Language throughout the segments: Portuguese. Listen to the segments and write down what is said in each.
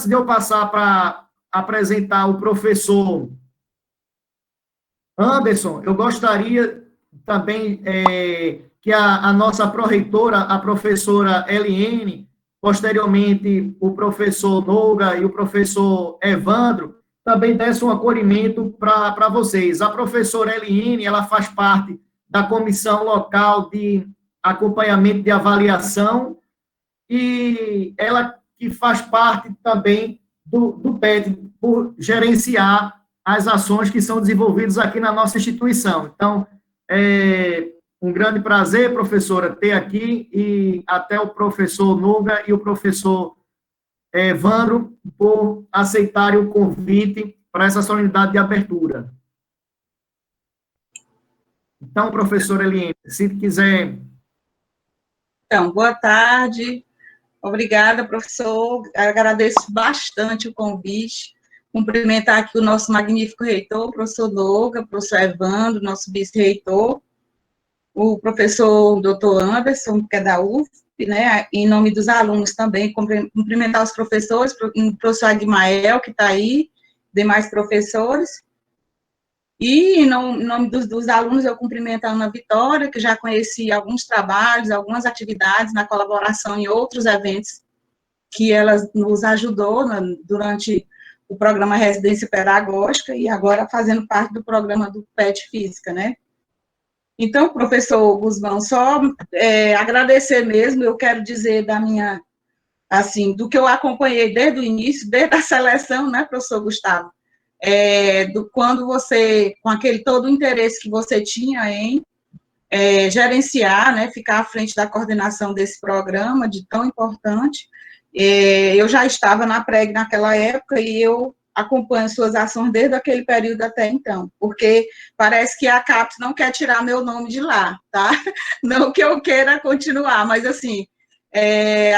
antes de eu passar para apresentar o professor Anderson, eu gostaria também que a nossa pró-reitora, a professora Eliene, posteriormente o professor Noga e o professor Evandro, também desse um acolhimento para vocês. A professora Eliene, ela faz parte da comissão local de acompanhamento de avaliação e ela que faz parte também do PET, por gerenciar as ações que são desenvolvidas aqui na nossa instituição. Então, é um grande prazer, professora, ter aqui, e até o professor Nuga e o professor Evandro por aceitarem o convite para essa solenidade de abertura. Então, professora Eliane, se quiser... Então, boa tarde. Obrigada, professor. Agradeço bastante o convite. Cumprimentar aqui o nosso magnífico reitor, professor Noga, professor Evandro, nosso vice-reitor, o professor doutor Anderson, que é da UFP, né, em nome dos alunos também, cumprimentar os professores, o professor Agmael, que está aí, demais professores, e em nome dos alunos, eu cumprimento a Ana Vitória, que já conheci alguns trabalhos, algumas atividades na colaboração em outros eventos que ela nos ajudou durante o programa Residência Pedagógica, e agora fazendo parte do programa do PET Física, né? Então, professor Guzmão, só agradecer mesmo, eu quero dizer da minha, assim, do que eu acompanhei desde o início, desde a seleção, né, professor Gustavo, quando você, com aquele todo o interesse que você tinha em gerenciar, né, ficar à frente da coordenação desse programa, de tão importante, eu já estava na PREG naquela época e eu acompanho suas ações desde aquele período até então, porque parece que a CAPES não quer tirar meu nome de lá, tá? Não que eu queira continuar, mas assim,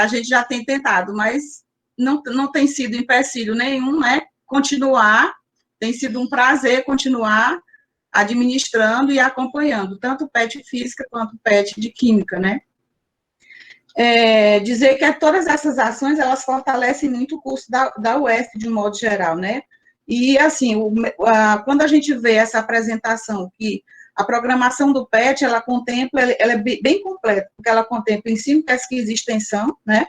a gente já tem tentado, mas não tem sido empecilho nenhum, né? Continuar, tem sido um prazer continuar administrando e acompanhando, tanto o PET Física quanto o PET de Química, né? Dizer que todas essas ações, elas fortalecem muito o curso da UF, de um modo geral, né? E, assim, quando a gente vê essa apresentação, que a programação do PET, ela contempla, ela é bem completa, porque ela contempla ensino, pesquisa e extensão, né?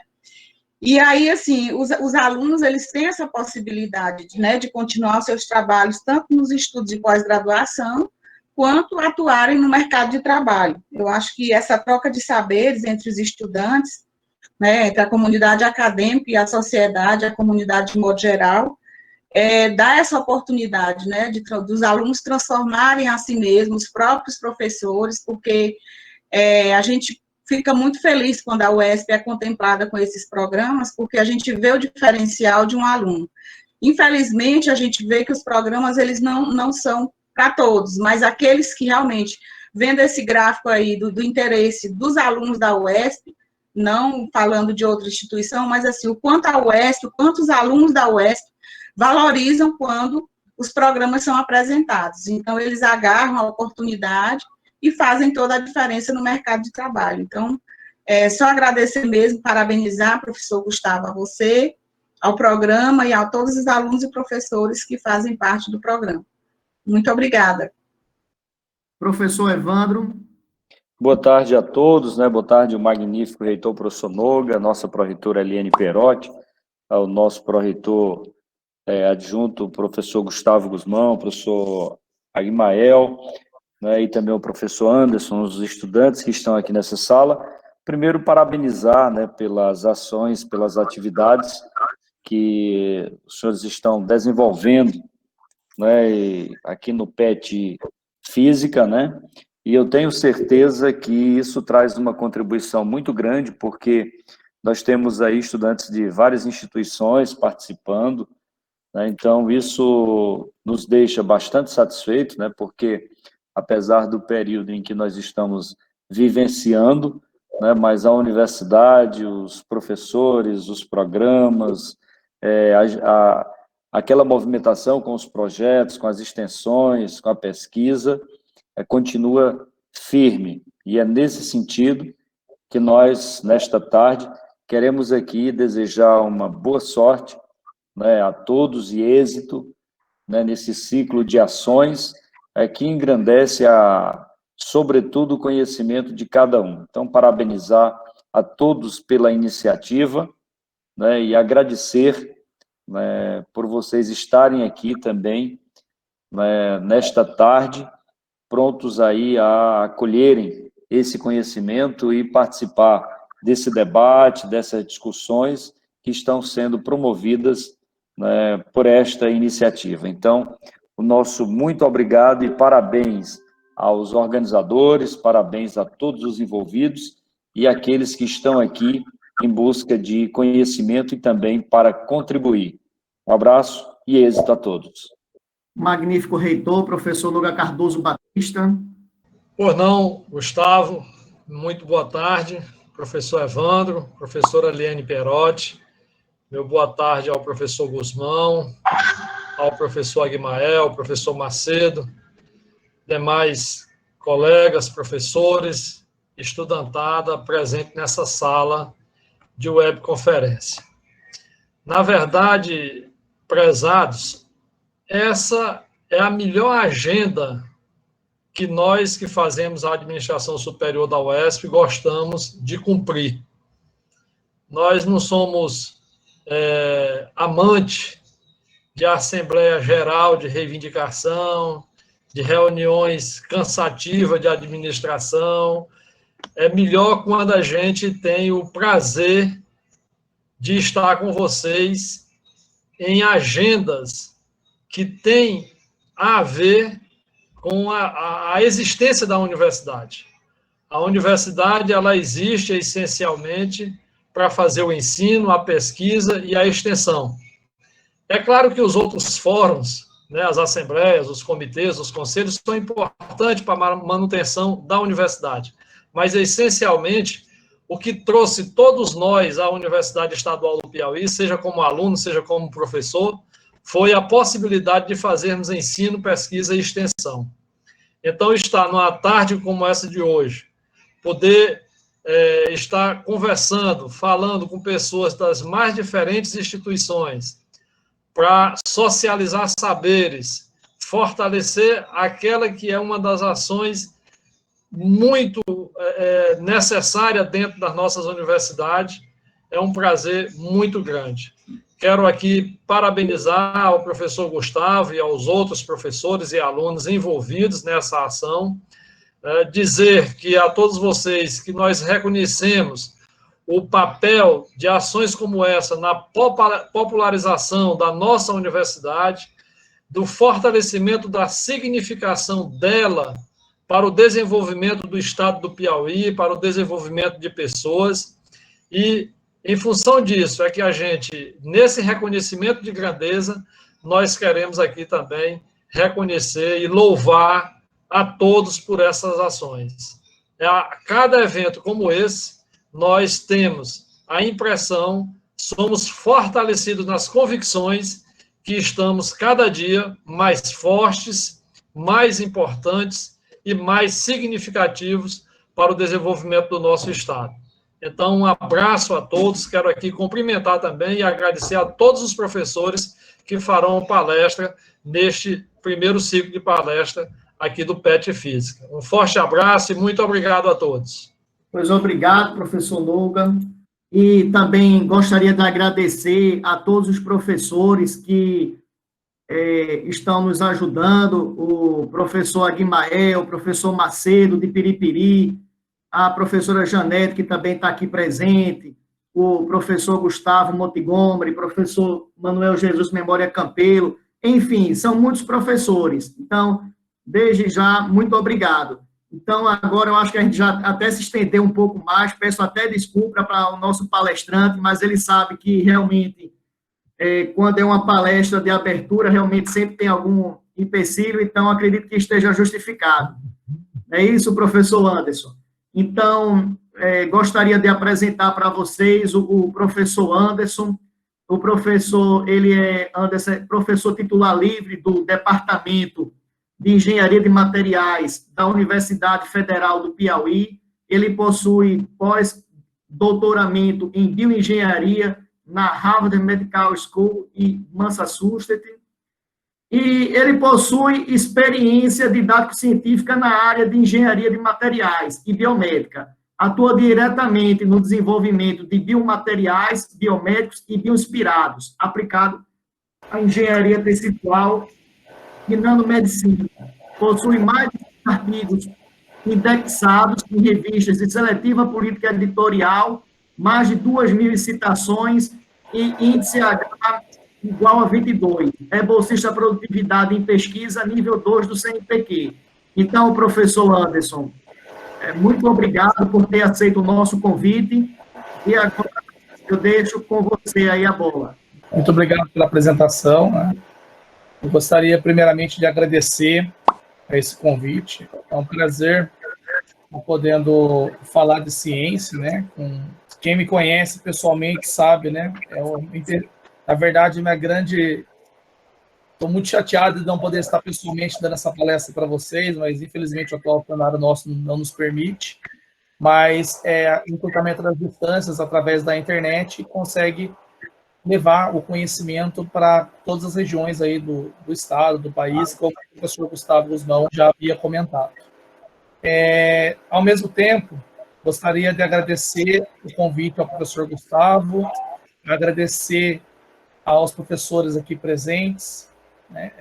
E aí, assim, os alunos, eles têm essa possibilidade, né, de continuar os seus trabalhos, tanto nos estudos de pós-graduação, quanto atuarem no mercado de trabalho. Eu acho que essa troca de saberes entre os estudantes, né, entre a comunidade acadêmica e a sociedade, a comunidade de modo geral, dá essa oportunidade, né, dos alunos transformarem a si mesmos, os próprios professores, porque a gente fica muito feliz quando a UESP é contemplada com esses programas, porque a gente vê o diferencial de um aluno. Infelizmente, a gente vê que os programas, eles não são para todos, mas aqueles que realmente, vendo esse gráfico aí do interesse dos alunos da UESP, não falando de outra instituição, mas assim, o quanto a UESP, o quanto os alunos da UESP valorizam quando os programas são apresentados. Então, eles agarram a oportunidade e fazem toda a diferença no mercado de trabalho. Então, só agradecer mesmo, parabenizar, professor Gustavo, a você, ao programa e a todos os alunos e professores que fazem parte do programa. Muito obrigada. Professor Evandro. Boa tarde a todos, né? Boa tarde o magnífico reitor professor Noga, a nossa pró-reitora Eliane Perotti, ao nosso pró-reitor adjunto, professor Gustavo Guzmão, professor Agmael, né, e também o professor Anderson, os estudantes que estão aqui nessa sala. Primeiro, parabenizar, né, pelas ações, pelas atividades que os senhores estão desenvolvendo, né, aqui no PET Física, né, e eu tenho certeza que isso traz uma contribuição muito grande, porque nós temos aí estudantes de várias instituições participando, né, então isso nos deixa bastante satisfeitos, né, porque apesar do período em que nós estamos vivenciando, né, mas a universidade, os professores, os programas, aquela movimentação com os projetos, com as extensões, com a pesquisa, continua firme. E é nesse sentido que nós, nesta tarde, queremos aqui desejar uma boa sorte, né, a todos e êxito, né, nesse ciclo de ações que engrandece, sobretudo, o conhecimento de cada um. Então, parabenizar a todos pela iniciativa, né, e agradecer, né, por vocês estarem aqui também, né, nesta tarde, prontos aí a acolherem esse conhecimento e participar desse debate, dessas discussões que estão sendo promovidas, né, por esta iniciativa. Então, o nosso muito obrigado e parabéns aos organizadores, parabéns a todos os envolvidos e aqueles que estão aqui em busca de conhecimento e também para contribuir. Um abraço e êxito a todos. Magnífico reitor, professor Noga Cardoso Batista. Pois não, Gustavo, muito boa tarde, professor Evandro, professora Eliane Perotti, meu boa tarde ao professor Gusmão, ao professor Aguimael, professor Macedo, demais colegas, professores, estudantada presente nessa sala de webconferência. Na verdade, prezados, essa é a melhor agenda que nós que fazemos a administração superior da UESP gostamos de cumprir. Nós não somos amante de Assembleia Geral de reivindicação, de reuniões cansativas de administração. É melhor quando a gente tem o prazer de estar com vocês em agendas que têm a ver com a existência da universidade. A universidade, ela existe essencialmente para fazer o ensino, a pesquisa e a extensão. É claro que os outros fóruns, né, as assembleias, os comitês, os conselhos, são importantes para a manutenção da universidade, mas, essencialmente, o que trouxe todos nós à Universidade Estadual do Piauí, seja como aluno, seja como professor, foi a possibilidade de fazermos ensino, pesquisa e extensão. Então, estar numa tarde como essa de hoje, poder estar conversando, falando com pessoas das mais diferentes instituições, para socializar saberes, fortalecer aquela que é uma das ações muito necessária dentro das nossas universidades, é um prazer muito grande. Quero aqui parabenizar ao professor Gustavo e aos outros professores e alunos envolvidos nessa ação, dizer que a todos vocês que nós reconhecemos o papel de ações como essa na popularização da nossa universidade, do fortalecimento da significação dela para o desenvolvimento do estado do Piauí, para o desenvolvimento de pessoas, e em função disso é que a gente, nesse reconhecimento de grandeza, nós queremos aqui também reconhecer e louvar a todos por essas ações. A cada evento como esse, nós temos a impressão, somos fortalecidos nas convicções que estamos cada dia mais fortes, mais importantes e mais significativos para o desenvolvimento do nosso Estado. Então, um abraço a todos, quero aqui cumprimentar também e agradecer a todos os professores que farão palestra neste primeiro ciclo de palestra aqui do PET Física. Um forte abraço e muito obrigado a todos. Pois obrigado, professor Noga. E também gostaria de agradecer a todos os professores que estão nos ajudando, o professor Aguimael, o professor Macedo, de Piripiri, a professora Janete, que também está aqui presente, o professor Gustavo Montgomery, professor Manuel Jesus Memória Campelo, enfim, são muitos professores. Então, desde já, muito obrigado. Então, agora eu acho que a gente já até se estendeu um pouco mais, peço até desculpa para o nosso palestrante, mas ele sabe que realmente, quando é uma palestra de abertura, realmente sempre tem algum empecilho, então acredito que esteja justificado. É isso, professor Anderson? Então, gostaria de apresentar para vocês o professor Anderson. O professor, Anderson, é professor titular livre do Departamento de Engenharia de Materiais da Universidade Federal do Piauí. Ele possui pós-doutoramento em Bioengenharia na Harvard Medical School em Massachusetts, e ele possui experiência didático-científica na área de engenharia de materiais e biomédica. Atua diretamente no desenvolvimento de biomateriais, biomédicos e bioinspirados, aplicado à engenharia tecidual e nanomedicina. Possui mais de 100 artigos indexados em revistas de seletiva política editorial, mais de 2.000 citações e índice H igual a 22. É bolsista produtividade em pesquisa nível 2 do CNPq. Então, professor Anderson, muito obrigado por ter aceito o nosso convite, e agora eu deixo com você aí a bola. Muito obrigado pela apresentação, né? Eu gostaria, primeiramente, de agradecer a esse convite. É um prazer estar podendo falar de ciência, né? Com quem me conhece pessoalmente sabe, né? Na verdade, estou muito chateado de não poder estar pessoalmente dando essa palestra para vocês, mas infelizmente o atual cenário nosso não nos permite. Mas o encurtamento das distâncias através da internet consegue levar o conhecimento para todas as regiões aí do estado, do país, como o professor Gustavo Guzmão já havia comentado. Ao mesmo tempo, gostaria de agradecer o convite ao professor Gustavo, agradecer aos professores aqui presentes, né,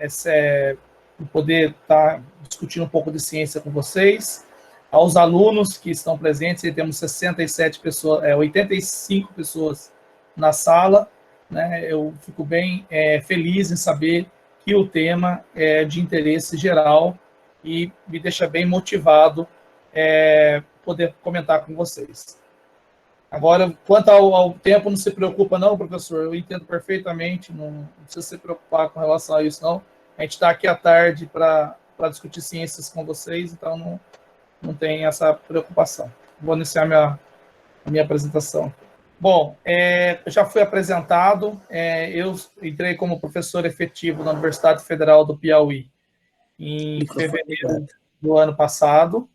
por poder estar discutindo um pouco de ciência com vocês, aos alunos que estão presentes, e temos 67 pessoas, 85 pessoas na sala, né, eu fico bem feliz em saber que o tema é de interesse geral e me deixa bem motivado poder comentar com vocês. Agora, quanto ao tempo, não se preocupa não, professor, eu entendo perfeitamente, não precisa se preocupar com relação a isso não. A gente está aqui à tarde para discutir ciências com vocês, então não tem essa preocupação. Vou iniciar a minha apresentação. Bom, eu já fui apresentado, eu entrei como professor efetivo na Universidade Federal do Piauí em fevereiro do ano passado.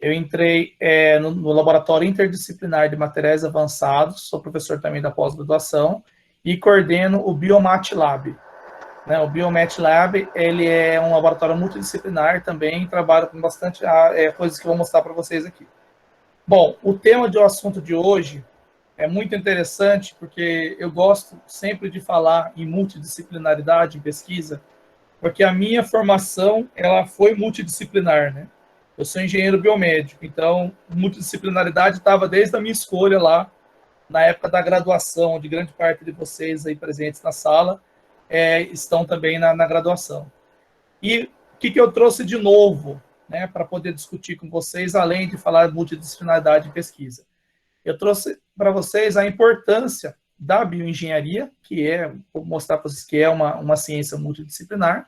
Eu entrei no Laboratório Interdisciplinar de Materiais Avançados, sou professor também da pós-graduação, e coordeno o Biomat Lab. O Biomat Lab, ele é um laboratório multidisciplinar também, trabalho com bastante coisas que eu vou mostrar para vocês aqui. Bom, o tema do assunto de hoje é muito interessante, porque eu gosto sempre de falar em multidisciplinaridade, em pesquisa, porque a minha formação, ela foi multidisciplinar, né? Eu sou engenheiro biomédico, então multidisciplinaridade estava desde a minha escolha lá, na época da graduação, onde grande parte de vocês aí presentes na sala estão também na graduação. E o que eu trouxe de novo, né, para poder discutir com vocês, além de falar de multidisciplinaridade em pesquisa? Eu trouxe para vocês a importância da bioengenharia, vou mostrar para vocês que é uma ciência multidisciplinar,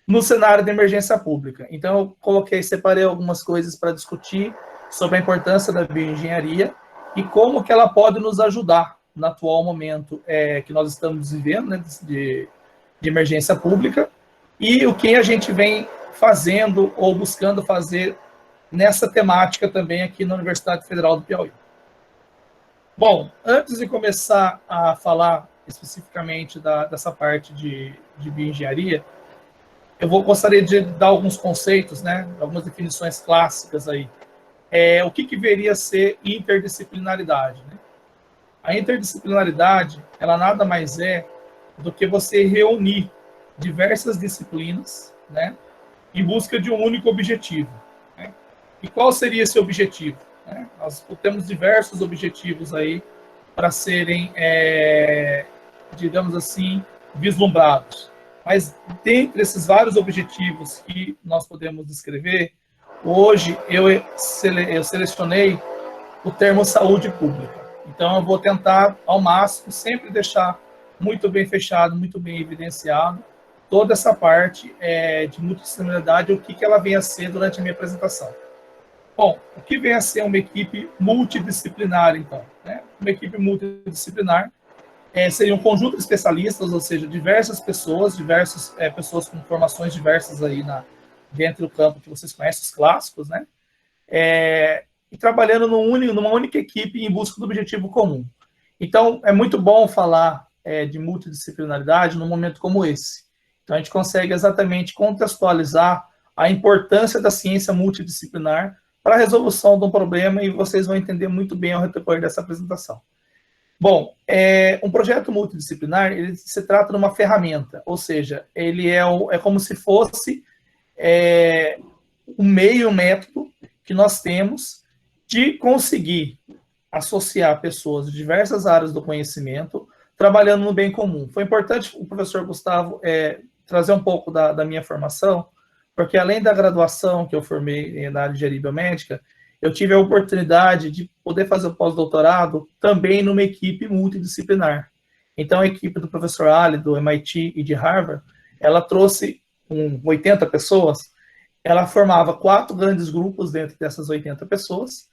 no cenário de emergência pública. Então, eu separei algumas coisas para discutir sobre a importância da bioengenharia e como que ela pode nos ajudar no atual momento que nós estamos vivendo, né, de emergência pública, e o que a gente vem fazendo ou buscando fazer nessa temática também aqui na Universidade Federal do Piauí. Bom, antes de começar a falar especificamente dessa parte de bioengenharia, eu gostaria de dar alguns conceitos, né, algumas definições clássicas aí. O que deveria ser interdisciplinaridade, né? A interdisciplinaridade, ela nada mais é do que você reunir diversas disciplinas, né, em busca de um único objetivo, né? E qual seria esse objetivo? Nós temos diversos objetivos aí para serem, digamos assim, vislumbrados. Mas, dentre esses vários objetivos que nós podemos descrever, hoje eu selecionei o termo saúde pública. Então, eu vou tentar, ao máximo, sempre deixar muito bem fechado, muito bem evidenciado, toda essa parte de multidisciplinaridade, o que ela vem a ser durante a minha apresentação. Bom, o que vem a ser uma equipe multidisciplinar, então? Né? Uma equipe multidisciplinar seria um conjunto de especialistas, ou seja, diversas pessoas com formações diversas aí dentro do campo que vocês conhecem, os clássicos, né? E trabalhando numa única equipe em busca do objetivo comum. Então, é muito bom falar de multidisciplinaridade num momento como esse. Então, a gente consegue exatamente contextualizar a importância da ciência multidisciplinar para a resolução de um problema, e vocês vão entender muito bem ao decorrer dessa apresentação. Bom, um projeto multidisciplinar, ele se trata de uma ferramenta, ou seja, ele é como se fosse um meio, um método que nós temos de conseguir associar pessoas de diversas áreas do conhecimento, trabalhando no bem comum. Foi importante o professor Gustavo trazer um pouco da minha formação, porque além da graduação que eu formei na área de engenharia biomédica, eu tive a oportunidade de poder fazer o pós-doutorado também numa equipe multidisciplinar. Então, a equipe do professor Ali, do MIT e de Harvard, ela trouxe 80 pessoas, ela formava 4 grandes grupos dentro dessas 80 pessoas,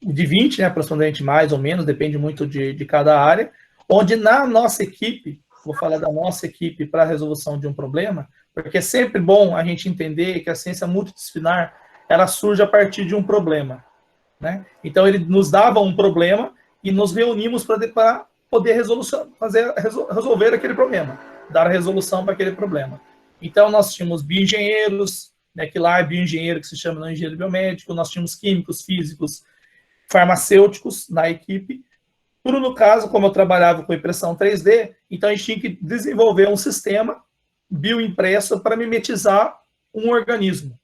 de 20, né, aproximadamente, mais ou menos, depende muito de cada área, onde na nossa equipe, vou falar da nossa equipe para a resolução de um problema, porque é sempre bom a gente entender que a ciência multidisciplinar, ela surge a partir de um problema, né? Então, ele nos dava um problema e nos reunimos para poder resolver aquele problema, dar a resolução para aquele problema. Então, nós tínhamos bioengenheiros, né, que lá é bioengenheiro, que se chama não engenheiro biomédico, nós tínhamos químicos, físicos, farmacêuticos na equipe. Tudo no caso, como eu trabalhava com impressão 3D, então a gente tinha que desenvolver um sistema bioimpresso para mimetizar um organismo,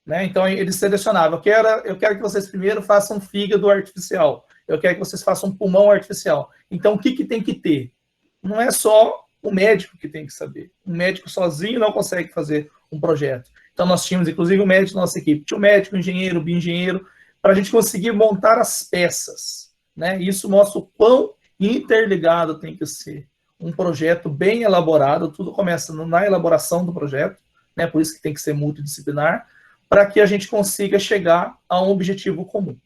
né? Então eles selecionavam, eu quero que vocês primeiro façam um fígado artificial, eu quero que vocês façam um pulmão artificial. Então o que tem que ter? Não é só o médico que tem que saber. Um médico sozinho não consegue fazer um projeto. Então nós tínhamos, inclusive, um médico na nossa equipe. Tinha um médico, um engenheiro, um bioengenheiro, para a gente conseguir montar as peças, né? Isso mostra o quão interligado tem que ser um projeto bem elaborado. Tudo começa na elaboração do projeto, né? Por isso que tem que ser multidisciplinar, para que a gente consiga chegar a um objetivo comum.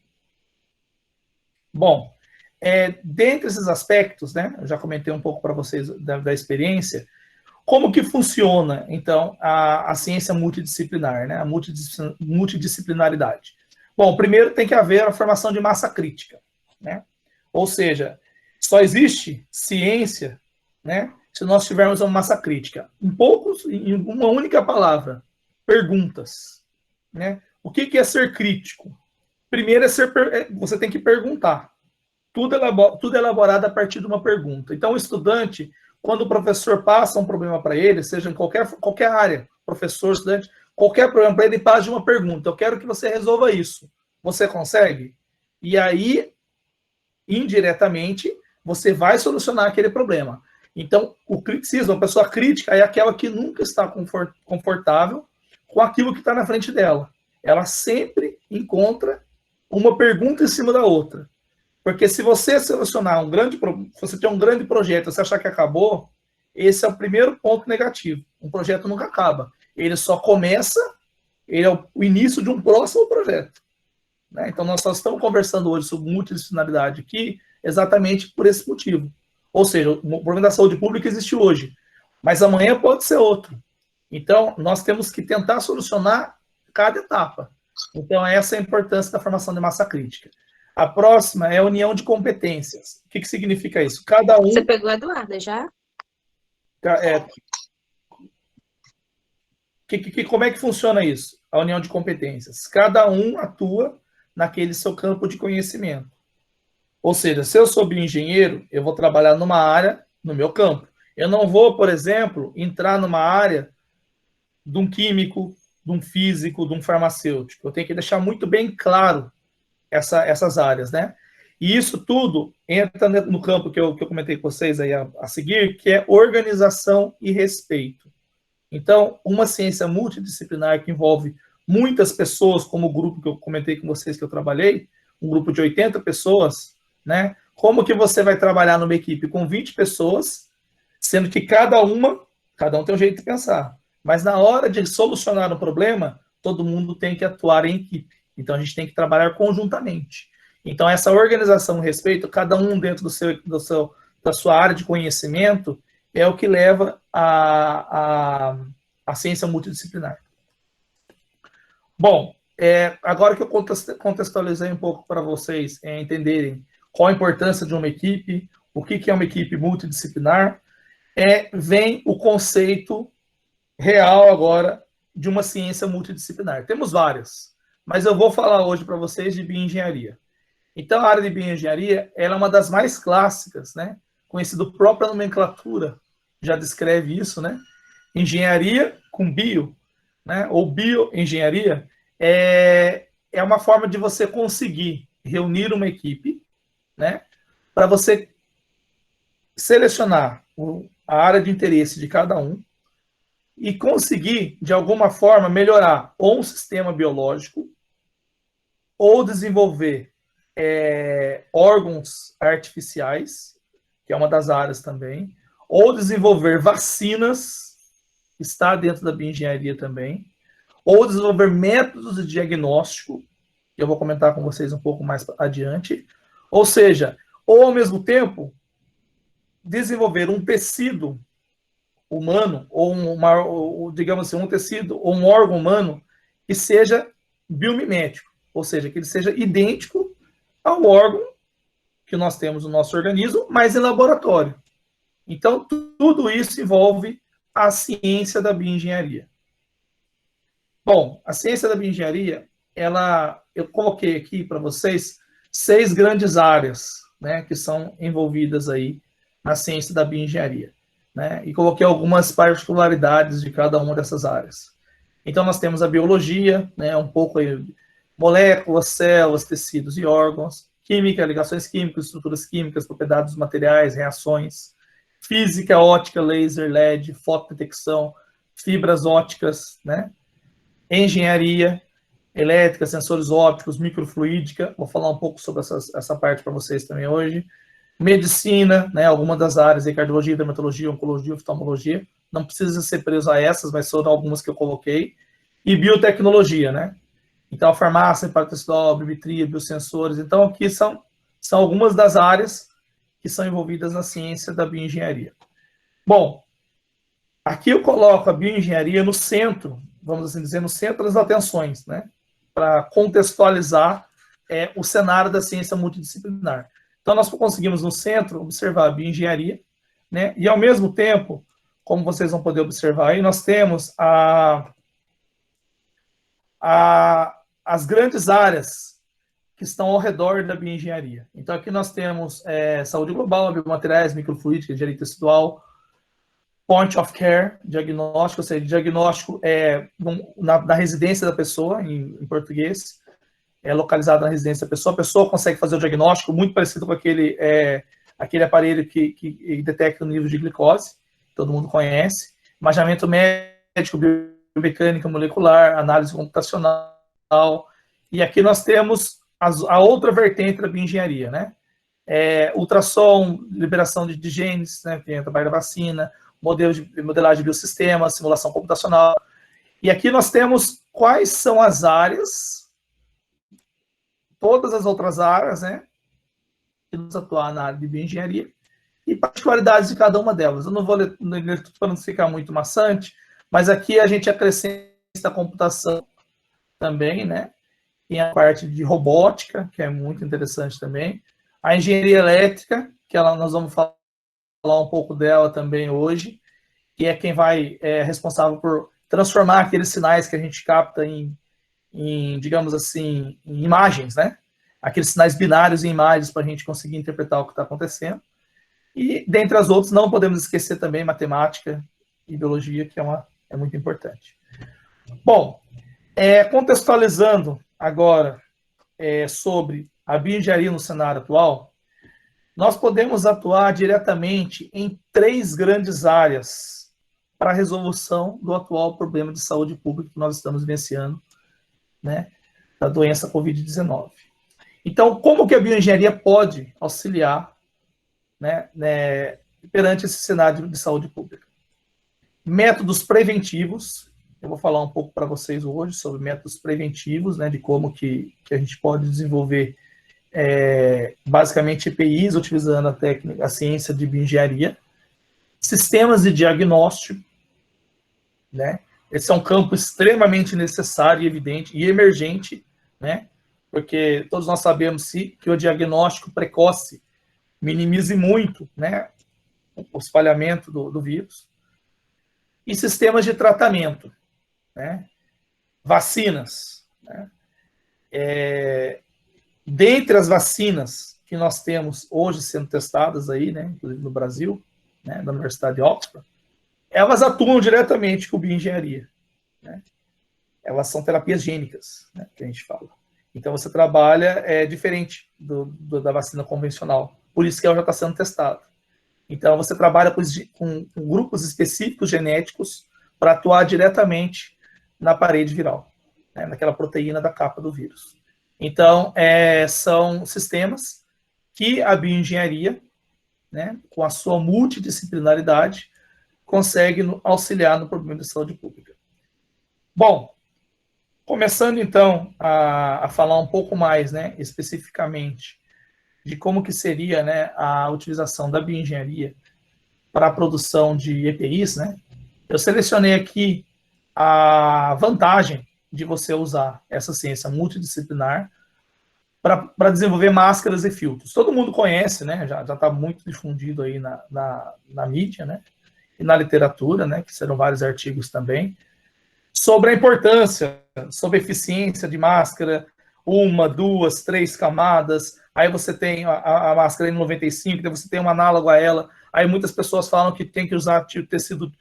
Bom, dentre esses aspectos, né? Eu já comentei um pouco para vocês da experiência. Como que funciona, então, a ciência multidisciplinar, né? A multidisciplinaridade? Bom, primeiro tem que haver a formação de massa crítica, né? Ou seja, só existe ciência, né, se nós tivermos uma massa crítica. Em uma única palavra, perguntas, né? O que é ser crítico? Primeiro você tem que perguntar. Tudo é elaborado a partir de uma pergunta. Então, o estudante, quando o professor passa um problema para ele, seja em qualquer área, professor, estudante, qualquer problema para ele, faz de uma pergunta. Eu quero que você resolva isso. Você consegue? E aí, indiretamente, você vai solucionar aquele problema. Então, o criticismo, a pessoa crítica é aquela que nunca está confortável com aquilo que está na frente dela. Ela sempre encontra uma pergunta em cima da outra. Porque se você selecionar se você tem um grande projeto, você achar que acabou, esse é o primeiro ponto negativo. Um projeto nunca acaba. Ele só começa, ele é o início de um próximo projeto, né? Então, nós só estamos conversando hoje sobre multidisciplinaridade aqui exatamente por esse motivo. Ou seja, o problema da saúde pública existe hoje, mas amanhã pode ser outro. Então, nós temos que tentar solucionar cada etapa. Então, essa é a importância da formação de massa crítica. A próxima é a união de competências. O que significa isso? Cada um... Você pegou a Eduarda já? Como é que funciona isso? A união de competências. Cada um atua naquele seu campo de conhecimento. Ou seja, se eu sou bioengenheiro, eu vou trabalhar numa área no meu campo. Eu não vou, por exemplo, entrar numa área de um químico, de um físico, de um farmacêutico. Eu tenho que deixar muito bem claro essas áreas, né? E isso tudo entra no campo que eu comentei com vocês aí a seguir, que é organização e respeito. Então, uma ciência multidisciplinar que envolve muitas pessoas, como o grupo que eu comentei com vocês que eu trabalhei, um grupo de 80 pessoas, né? Como que você vai trabalhar numa equipe com 20 pessoas, sendo que cada um tem um jeito de pensar. Mas na hora de solucionar um problema, todo mundo tem que atuar em equipe. Então, a gente tem que trabalhar conjuntamente. Então, essa organização e respeito, cada um dentro da sua área de conhecimento, é o que leva a ciência multidisciplinar. Bom, agora que eu contextualizei um pouco para vocês entenderem qual a importância de uma equipe, o que é uma equipe multidisciplinar, vem o conceito real agora de uma ciência multidisciplinar. Temos várias, mas eu vou falar hoje para vocês de bioengenharia. Então, a área de bioengenharia ela é uma das mais clássicas, né? Conhecido própria nomenclatura, já descreve isso, né? Engenharia com bio, né? Ou bioengenharia é uma forma de você conseguir reunir uma equipe, né? Para você selecionar a área de interesse de cada um e conseguir, de alguma forma, melhorar ou um sistema biológico ou desenvolver órgãos artificiais, que é uma das áreas também, ou desenvolver vacinas, que está dentro da bioengenharia também, ou desenvolver métodos de diagnóstico, que eu vou comentar com vocês um pouco mais adiante, ou seja, ou ao mesmo desenvolver um tecido humano, ou digamos assim, um tecido ou um órgão humano que seja biomimético, ou seja, que ele seja idêntico ao órgão que nós temos no nosso organismo, mas em laboratório. Então, tudo isso envolve a ciência da bioengenharia. Bom, a ciência da bioengenharia, eu coloquei aqui para vocês 6 grandes áreas, né, que são envolvidas aí na ciência da bioengenharia, né, e coloquei algumas particularidades de cada uma dessas áreas. Então, nós temos a biologia, né, um pouco aí, moléculas, células, tecidos e órgãos, química, ligações químicas, estruturas químicas, propriedades dos materiais, reações, física, ótica, laser, LED, fotodetecção, fibras ópticas, né? Engenharia elétrica, sensores ópticos, microfluídica, vou falar um pouco sobre essa parte para vocês também hoje. Medicina, né? Algumas das áreas, cardiologia, dermatologia, oncologia, oftalmologia, não precisa ser preso a essas, mas foram algumas que eu coloquei. E biotecnologia, né? Então, a farmácia, paracetamol, biometria, biosensores. Então, aqui são algumas das áreas que são envolvidas na ciência da bioengenharia. Bom, aqui eu coloco a bioengenharia no centro, vamos assim dizer, no centro das atenções, né? Para contextualizar o cenário da ciência multidisciplinar. Então, nós conseguimos no centro observar a bioengenharia, né? E, ao mesmo tempo, como vocês vão poder observar aí, nós temos as grandes áreas que estão ao redor da bioengenharia. Então, aqui nós temos saúde global, biomateriais, microfluídica, engenharia tecidual, point of care, diagnóstico, ou seja, diagnóstico na residência da pessoa, em português, localizado na residência da pessoa. A pessoa consegue fazer o diagnóstico muito parecido com aquele aparelho que detecta o nível de glicose, todo mundo conhece. Imaginamento médico, biomecânica molecular, análise computacional. E aqui nós temos a outra vertente da bioengenharia, né? Ultrassom, liberação de genes, né? Tem o trabalho da vacina, modelagem de biossistemas, simulação computacional. E aqui nós temos quais são as áreas, todas as outras áreas, né? Que nos atuar na área de bioengenharia e particularidades de cada uma delas. Eu não vou ler tudo para não ficar muito maçante, mas aqui a gente acrescenta a computação também, né? Tem a parte de robótica, que é muito interessante também. A engenharia elétrica, que nós vamos falar um pouco dela também hoje, que é quem vai responsável por transformar aqueles sinais que a gente capta em digamos assim, em imagens, né? Aqueles sinais binários em imagens para a gente conseguir interpretar o que está acontecendo. E, dentre as outras, não podemos esquecer também matemática e biologia, que é muito importante. Bom, contextualizando agora sobre a bioengenharia no cenário atual, nós podemos atuar diretamente em 3 grandes áreas para a resolução do atual problema de saúde pública que nós estamos vivenciando, né, da doença Covid-19. Então, como que a bioengenharia pode auxiliar, né, perante esse cenário de saúde pública? Métodos preventivos. Eu vou falar um pouco para vocês hoje sobre métodos preventivos, né, de como que a gente pode desenvolver basicamente EPIs utilizando a ciência de bioengenharia. Sistemas de diagnóstico, né? Esse é um campo extremamente necessário e evidente e emergente, né? porque todos nós sabemos que o diagnóstico precoce minimize muito, né, o espalhamento do vírus. E sistemas de tratamento, né, vacinas, né. Dentre as vacinas que nós temos hoje sendo testadas aí, né, inclusive no Brasil, né, da Universidade de Oxford, elas atuam diretamente com bioengenharia, né? Elas são terapias gênicas, né, que a gente fala. Então você trabalha diferente da vacina convencional, por isso que ela já está sendo testada. Então você trabalha com grupos específicos genéticos para atuar diretamente na parede viral, né, naquela proteína da capa do vírus. Então, são sistemas que a bioengenharia, né, com a sua multidisciplinaridade, consegue auxiliar no problema de saúde pública. Bom, começando então a falar um pouco mais, né, especificamente de como que seria, né, a utilização da bioengenharia para a produção de EPIs, né, eu selecionei aqui a vantagem de você usar essa ciência multidisciplinar para desenvolver máscaras e filtros. Todo mundo conhece, né? Já está muito difundido aí na mídia, né? E na literatura, né? Que serão vários artigos também, sobre a importância, sobre a eficiência de máscara, 1, 2, 3 camadas. Aí você tem a máscara N95, então você tem um análogo a ela. Aí muitas pessoas falam que tem que usar tecido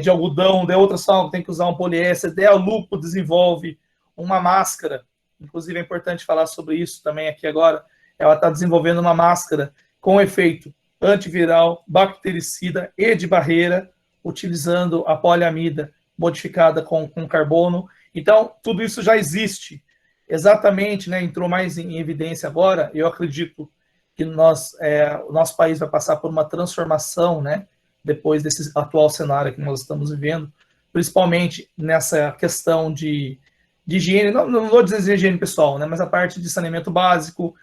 de algodão, de outras falam que tem que usar um poliéster. A Lupo desenvolve uma máscara, inclusive é importante falar sobre isso também aqui agora, ela está desenvolvendo uma máscara com efeito antiviral, bactericida e de barreira, utilizando a poliamida modificada com carbono. Então, tudo isso já existe. Exatamente, né, entrou mais em evidência agora, eu acredito que o nosso país vai passar por uma transformação, né, depois desse atual cenário que nós estamos vivendo, principalmente nessa questão de higiene, não vou dizer higiene pessoal, né, mas a parte de saneamento básico,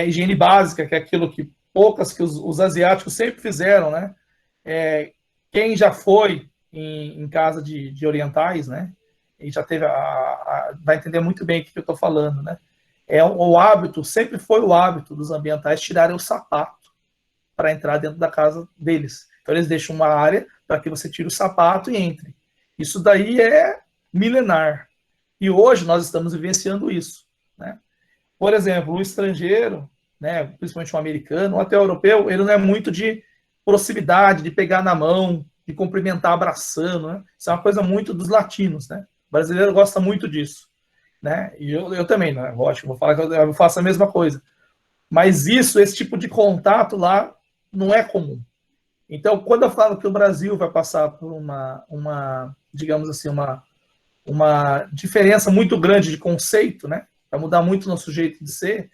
higiene básica, que é aquilo que os asiáticos sempre fizeram, né, quem já foi em casa de orientais, né, e já teve vai entender muito bem o que eu estou falando, né, o hábito, sempre foi o hábito dos ambientais tirarem o sapato para entrar dentro da casa deles. Então eles deixam uma área para que você tire o sapato e entre. Isso daí é milenar. E hoje nós estamos vivenciando isso, né? Por exemplo, o estrangeiro, né, principalmente o americano, ou até o europeu, ele não é muito de proximidade, de pegar na mão, de cumprimentar abraçando, né? Isso é uma coisa muito dos latinos, né? O brasileiro gosta muito disso, né? E eu também, né? Lógico, vou falar que eu faço a mesma coisa. Mas esse tipo de contato lá não é comum. Então, quando eu falo que o Brasil vai passar por digamos assim, uma diferença muito grande de conceito, né? Vai mudar muito o nosso jeito de ser,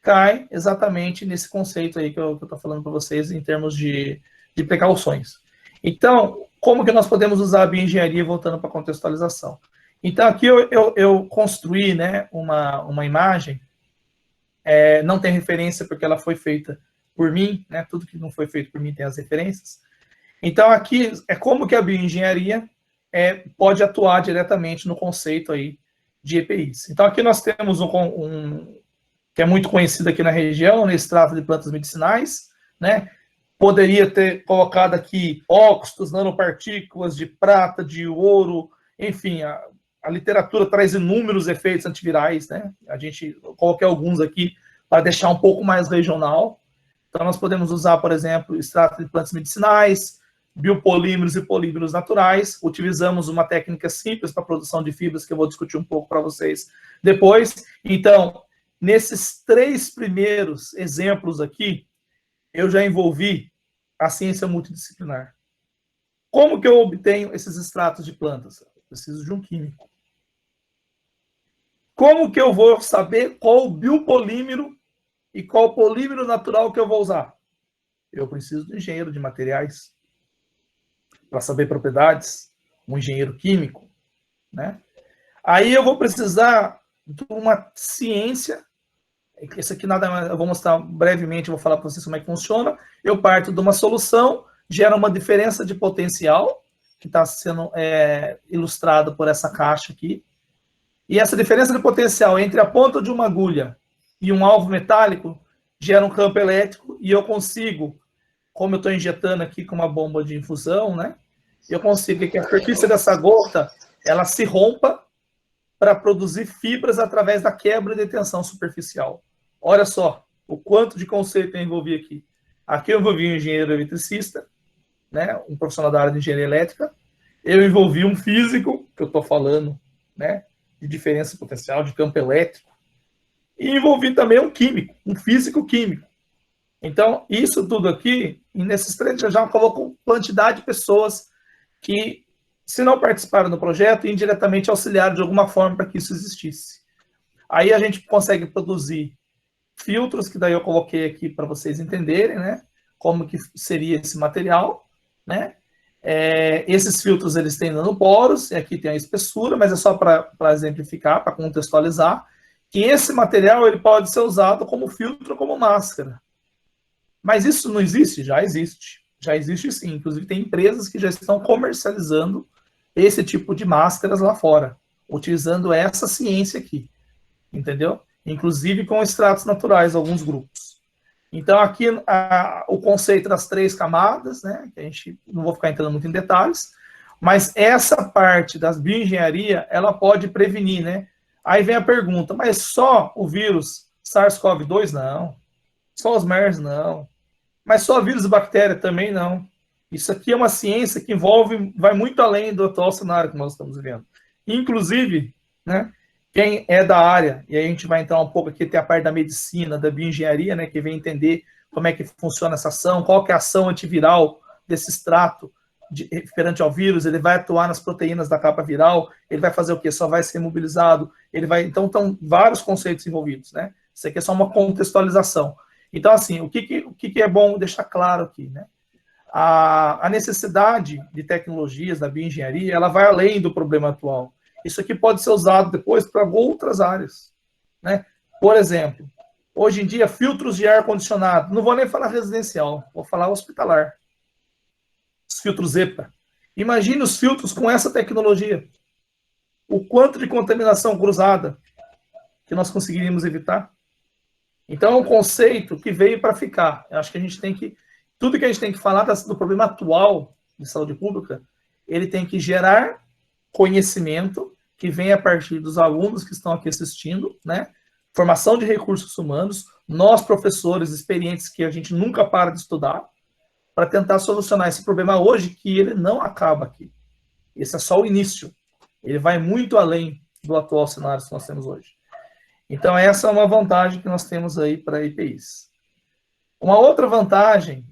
cai exatamente nesse conceito aí que eu estou falando para vocês em termos de precauções. Então, como que nós podemos usar a bioengenharia voltando para a contextualização? Então, aqui eu construí, né, uma imagem, não tem referência porque ela foi feita por mim, né? Tudo que não foi feito por mim tem as referências. Então, aqui é como que a bioengenharia pode atuar diretamente no conceito aí de EPIs. Então, aqui nós temos que é muito conhecido aqui na região, né, extrato de plantas medicinais, né? Poderia ter colocado aqui óxidos, nanopartículas de prata, de ouro, enfim, a literatura traz inúmeros efeitos antivirais, né? A gente coloquei alguns aqui para deixar um pouco mais regional. Então, nós podemos usar, por exemplo, extrato de plantas medicinais, biopolímeros e polímeros naturais. Utilizamos uma técnica simples para a produção de fibras, que eu vou discutir um pouco para vocês depois. Então, nesses 3 primeiros exemplos aqui, eu já envolvi a ciência multidisciplinar. Como que eu obtenho esses extratos de plantas? Eu preciso de um químico. Como que eu vou saber qual o biopolímero e qual o polímero natural que eu vou usar? Eu preciso de um engenheiro de materiais para saber propriedades, um engenheiro químico, né? Aí eu vou precisar de uma ciência. Isso aqui nada mais, eu vou mostrar brevemente, eu vou falar para vocês como é que funciona. Eu parto de uma solução, gera uma diferença de potencial, que está sendo ilustrado por essa caixa aqui. E essa diferença de potencial entre a ponta de uma agulha e um alvo metálico gera um campo elétrico, e eu consigo, como eu estou injetando aqui com uma bomba de infusão, né? Eu consigo que a superfície dessa gota ela se rompa para produzir fibras através da quebra de tensão superficial. Olha só o quanto de conceito eu envolvi aqui. Aqui eu envolvi um engenheiro eletricista, né, um profissional da área de engenharia elétrica. Eu envolvi um físico, que eu estou falando, né, de diferença potencial, de campo elétrico. E envolvi também um químico, um físico químico. Então, isso tudo aqui, nesses 3 já colocou quantidade de pessoas que, se não participaram do projeto, indiretamente auxiliaram de alguma forma para que isso existisse. Aí a gente consegue produzir filtros, que daí eu coloquei aqui para vocês entenderem, né? Como que seria esse material, né? Esses filtros, eles têm nanoporos, e aqui tem a espessura, mas é só para exemplificar, para contextualizar, que esse material ele pode ser usado como filtro, como máscara. Mas isso não existe? Já existe. Já existe sim. Inclusive tem empresas que já estão comercializando esse tipo de máscaras lá fora, utilizando essa ciência aqui, entendeu? Inclusive com extratos naturais, alguns grupos. Então aqui o conceito das 3 camadas, né, que a gente não vou ficar entrando muito em detalhes, mas essa parte das bioengenharia, ela pode prevenir, né? Aí vem a pergunta, mas só o vírus SARS-CoV-2? Não. Só os MERS? Não. Mas só vírus e bactéria? Também não. Isso aqui é uma ciência que vai muito além do atual cenário que nós estamos vivendo. Inclusive, né, quem é da área, e aí a gente vai entrar um pouco aqui, tem a parte da medicina, da bioengenharia, né, que vem entender como é que funciona essa ação, qual que é a ação antiviral desse extrato perante ao vírus, ele vai atuar nas proteínas da capa viral, ele vai fazer o quê? Só vai ser mobilizado, ele vai... Então, estão vários conceitos envolvidos, né? Isso aqui é só uma contextualização. Então, assim, o que é bom deixar claro aqui, né? A necessidade de tecnologias da bioengenharia, ela vai além do problema atual. Isso aqui pode ser usado depois para outras áreas, né? Por exemplo, hoje em dia, filtros de ar-condicionado, não vou nem falar residencial, vou falar hospitalar. Os filtros EPA. Imagine os filtros com essa tecnologia. O quanto de contaminação cruzada que nós conseguiríamos evitar. Então, é um conceito que veio para ficar. Eu acho que a gente tem que... Tudo que a gente tem que falar do problema atual de saúde pública, ele tem que gerar conhecimento que vem a partir dos alunos que estão aqui assistindo, né? Formação de recursos humanos, nós, professores experientes, que a gente nunca para de estudar, para tentar solucionar esse problema hoje, que ele não acaba aqui. Esse é só o início. Ele vai muito além do atual cenário que nós temos hoje. Então, essa é uma vantagem que nós temos aí para IPIs. Uma outra vantagem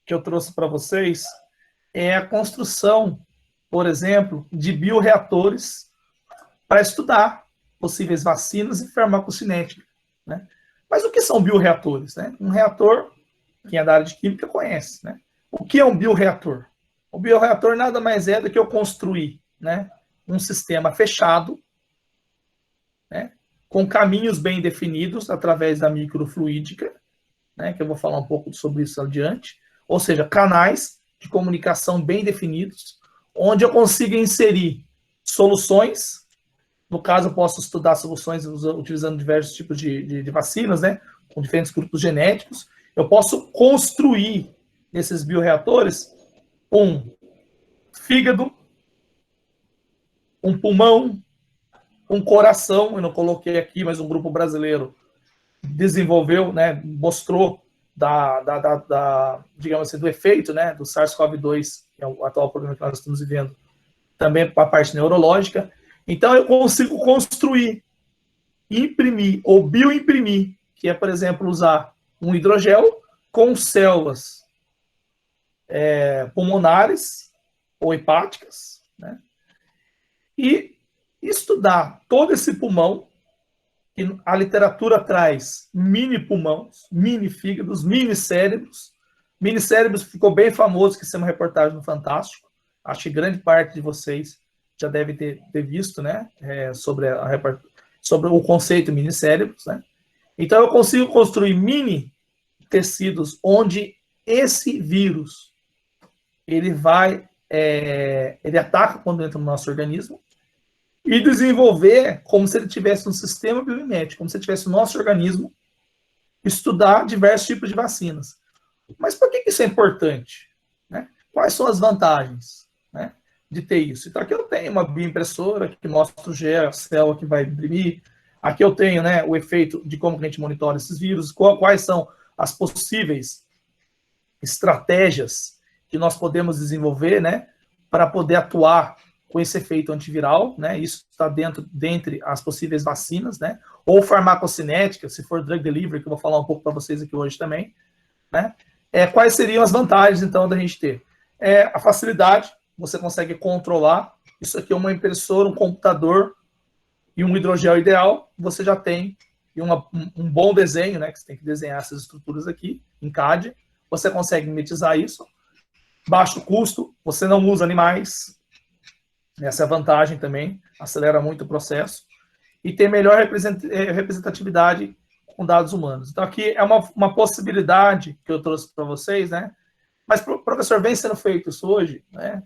que eu trouxe para vocês é a construção, por exemplo, de bioreatores para estudar possíveis vacinas e farmacocinética, né? Mas o que são bioreatores, né? Um reator, quem é da área de química conhece, né? O que é um bioreator? O bioreator nada mais é do que eu construir, né, um sistema fechado, né, com caminhos bem definidos através da microfluídica, né, que eu vou falar um pouco sobre isso adiante, ou seja, canais de comunicação bem definidos, onde eu consiga inserir soluções. No caso, eu posso estudar soluções utilizando diversos tipos de vacinas, né, com diferentes grupos genéticos. Eu posso construir nesses bioreatores um fígado, um pulmão, um coração. Eu não coloquei aqui, mas um grupo brasileiro desenvolveu, né, mostrou digamos assim, do efeito, né, do SARS-CoV-2, que é o atual problema que nós estamos vivendo, também para a parte neurológica. Então, eu consigo construir, imprimir ou bioimprimir, que é, por exemplo, usar um hidrogel com células pulmonares ou hepáticas, né? E estudar todo esse pulmão, que a literatura traz mini pulmões, mini fígados, mini cérebros. Mini cérebros ficou bem famoso, que isso é uma reportagem no Fantástico. Acho que grande parte de vocês já deve ter visto, né, sobre o conceito mini cérebros, né? Então eu consigo construir mini tecidos onde esse vírus ele ataca quando entra no nosso organismo, e desenvolver como se ele tivesse um sistema biomimético, como se ele tivesse o nosso organismo, estudar diversos tipos de vacinas. Mas por que isso é importante? Né? Quais são as vantagens, né, de ter isso? Então, aqui eu tenho uma bioimpressora que mostra o gel, a célula que vai imprimir. Aqui eu tenho, né, o efeito de como a gente monitora esses vírus, quais são as possíveis estratégias que nós podemos desenvolver, né, para poder atuar com esse efeito antiviral, né? Isso está dentre as possíveis vacinas, né? Ou farmacocinética, se for drug delivery, que eu vou falar um pouco para vocês aqui hoje também, né? Quais seriam as vantagens, então, da gente ter? A facilidade, você consegue controlar. Isso aqui é uma impressora, um computador e um hidrogel ideal, você já tem um bom desenho, né? Que você tem que desenhar essas estruturas aqui, em CAD. Você consegue mimetizar isso. Baixo custo, você não usa animais. Essa é a vantagem também, acelera muito o processo. E tem melhor representatividade com dados humanos. Então, aqui é uma possibilidade que eu trouxe para vocês, né? Mas, professor, vem sendo feito isso hoje, né?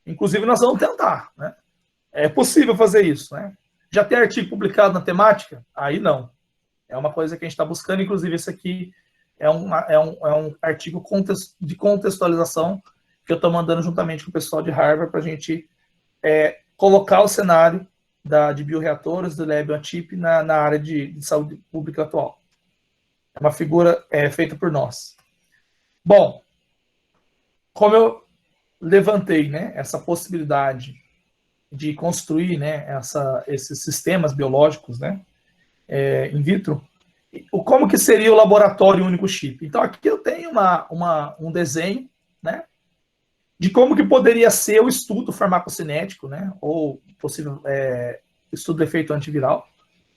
Inclusive, nós vamos tentar, né? É possível fazer isso, né? Já tem artigo publicado na temática? Aí não. É uma coisa que a gente está buscando, inclusive, esse aqui é um artigo de contextualização que eu estou mandando juntamente com o pessoal de Harvard para a gente colocar o cenário de bioreatores, do Lab on-Chip na área de saúde pública atual. É uma figura feita por nós. Bom, como eu levantei, né, essa possibilidade de construir, né, esses sistemas biológicos, né, in vitro, como que seria o laboratório único chip? Então, aqui eu tenho um desenho, né, de como que poderia ser o estudo farmacocinético, né, ou possível estudo do efeito antiviral